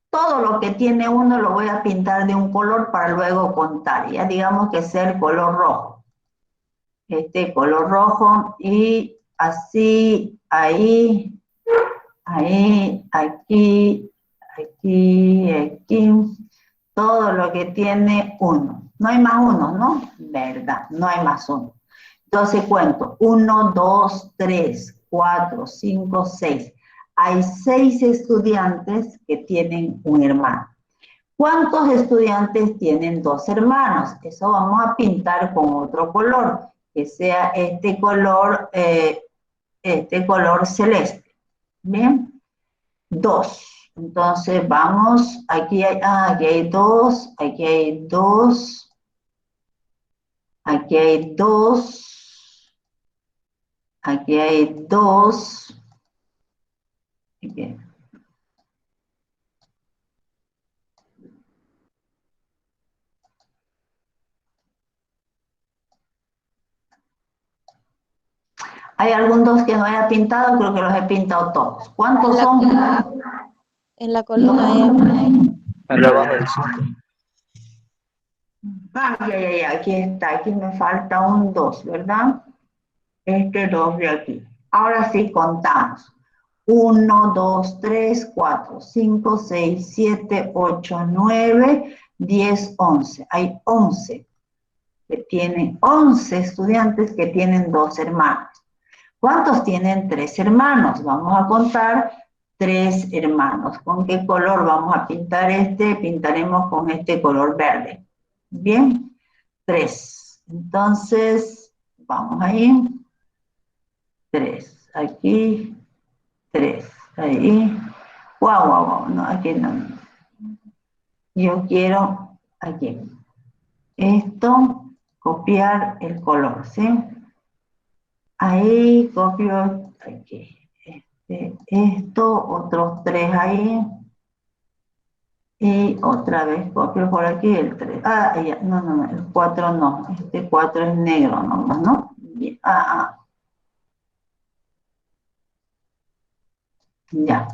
Todo lo que tiene uno lo voy a pintar de un color para luego contar. Ya digamos que sea el color rojo. Este color rojo y así, ahí, ahí, aquí, aquí, aquí. Todo lo que tiene uno. No hay más uno, ¿no? Verdad, no hay más uno. Entonces cuento, 1, 2, 3, 4, 5, 6. Hay 6 estudiantes que tienen un hermano. ¿Cuántos estudiantes tienen 2 hermanos? Eso vamos a pintar con otro color, que sea este color celeste. Bien, 2. Entonces vamos, aquí hay 2, aquí hay 2, aquí hay 2. Aquí hay 2. Okay. ¿Hay algún 2 que no haya pintado? Creo que los he pintado todos. ¿Cuántos son? En la columna E. En la baja del 5. Ya, aquí está. Aquí me falta un 2, ¿verdad? Este 2 de aquí. Ahora sí contamos. 1, 2, 3, 4, 5, 6, 7, 8, 9, 10, 11. Hay 11 que tienen 11 estudiantes que tienen 2 hermanos. ¿Cuántos tienen 3 hermanos? Vamos a contar 3 hermanos. ¿Con qué color vamos a pintar este? Pintaremos con este color verde. Bien, 3. Entonces, vamos ahí. 3. Aquí, 3. Ahí. Wow. No, aquí no. Yo quiero aquí. Esto, copiar el color, ¿sí? Ahí copio aquí. Esto, otros 3 ahí. Y otra vez copio por aquí el 3. Ya, no, el 4 no. Este 4 es negro nomás, ¿no? Bien. Ya.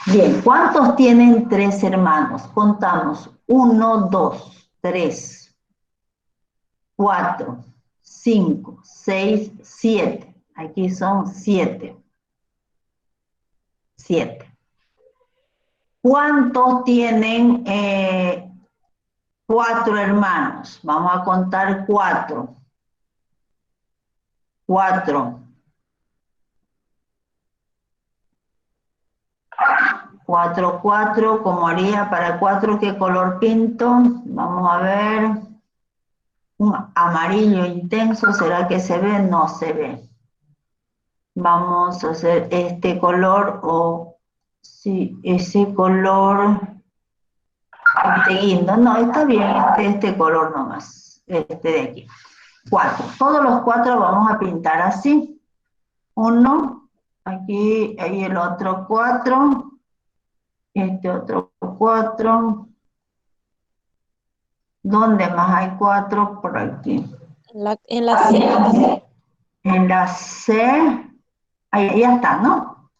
Bien, ¿cuántos tienen 3 hermanos? Contamos. 1, 2, 3, 4, 5, 6, 7. Aquí son 7. 7. ¿Cuántos tienen 4 hermanos? Vamos a contar 4. 4. 4, 4, ¿cómo haría para 4? ¿Qué color pinto? Vamos a ver. Un amarillo intenso, ¿será que se ve? No se ve. Vamos a hacer este color o sí, ese color. Este guindo, no, está bien, este color nomás, este de aquí. 4. Todos los 4 vamos a pintar así. 1, aquí, ahí el otro 4. Este otro 4. ¿Dónde más hay 4? Por aquí. En la C. En la C. Ahí ya está, ¿no?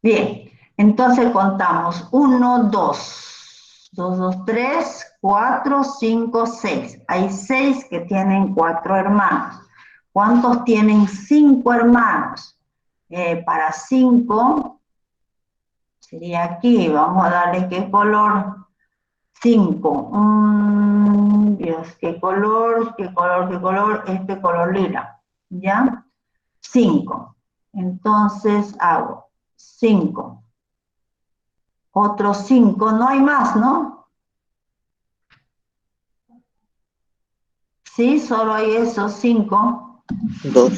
Bien. Entonces contamos. 1, 2. 2, 2, 3, 4, 5, 6. Hay 6 que tienen 4 hermanos. ¿Cuántos tienen 5 hermanos? Para 5 sería aquí. Vamos a darle qué color. 5. Dios, ¿qué color? ¿Qué color? ¿Qué color? Este color lila. ¿Ya? 5. Entonces hago 5. Otros 5. No hay más, ¿no? Sí, solo hay esos 5. 2.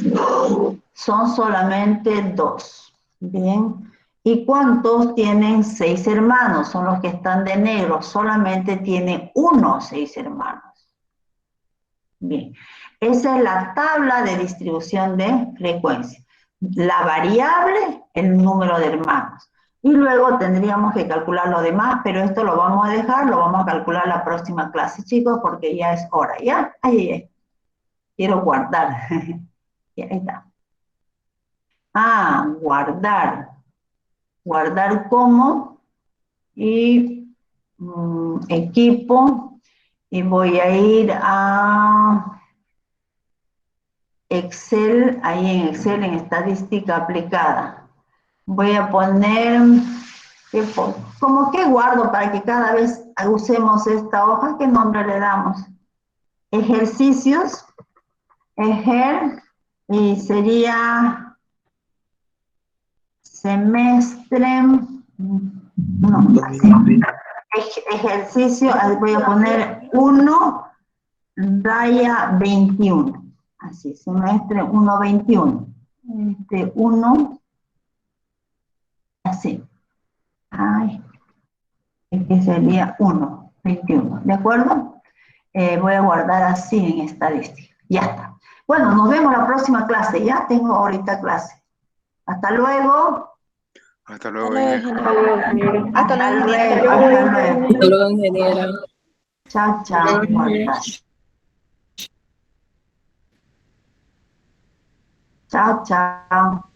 Son solamente 2. Bien. ¿Y cuántos tienen 6 hermanos? Son los que están de negro. Solamente tiene 6 hermanos. Bien. Esa es la tabla de distribución de frecuencia. La variable, el número de hermanos. Y luego tendríamos que calcular lo demás, pero esto lo vamos a dejar, lo vamos a calcular la próxima clase, chicos, porque ya es hora, ¿ya? Quiero guardar. Y ahí está. Guardar. Guardar como y equipo. Y voy a ir a Excel, ahí en Excel, en estadística aplicada. Voy a poner, ¿cómo que guardo para que cada vez usemos esta hoja? ¿Qué nombre le damos? Ejercicios, y sería semestre, no, así. Ejercicio, ahí voy a poner 1, raya 21. Así, semestre 1/21. 1, así. Ay, este sería 1/21, ¿de acuerdo? Voy a guardar así en estadística. Ya está. Bueno, nos vemos la próxima clase. Ya tengo ahorita clase. Hasta luego. Hasta luego, Hasta luego, ingeniero. ingeniero. Hasta luego, Hasta ingeniero. luego. Hasta luego. Hasta luego, ingeniera. Chao, chao. Chao, chao.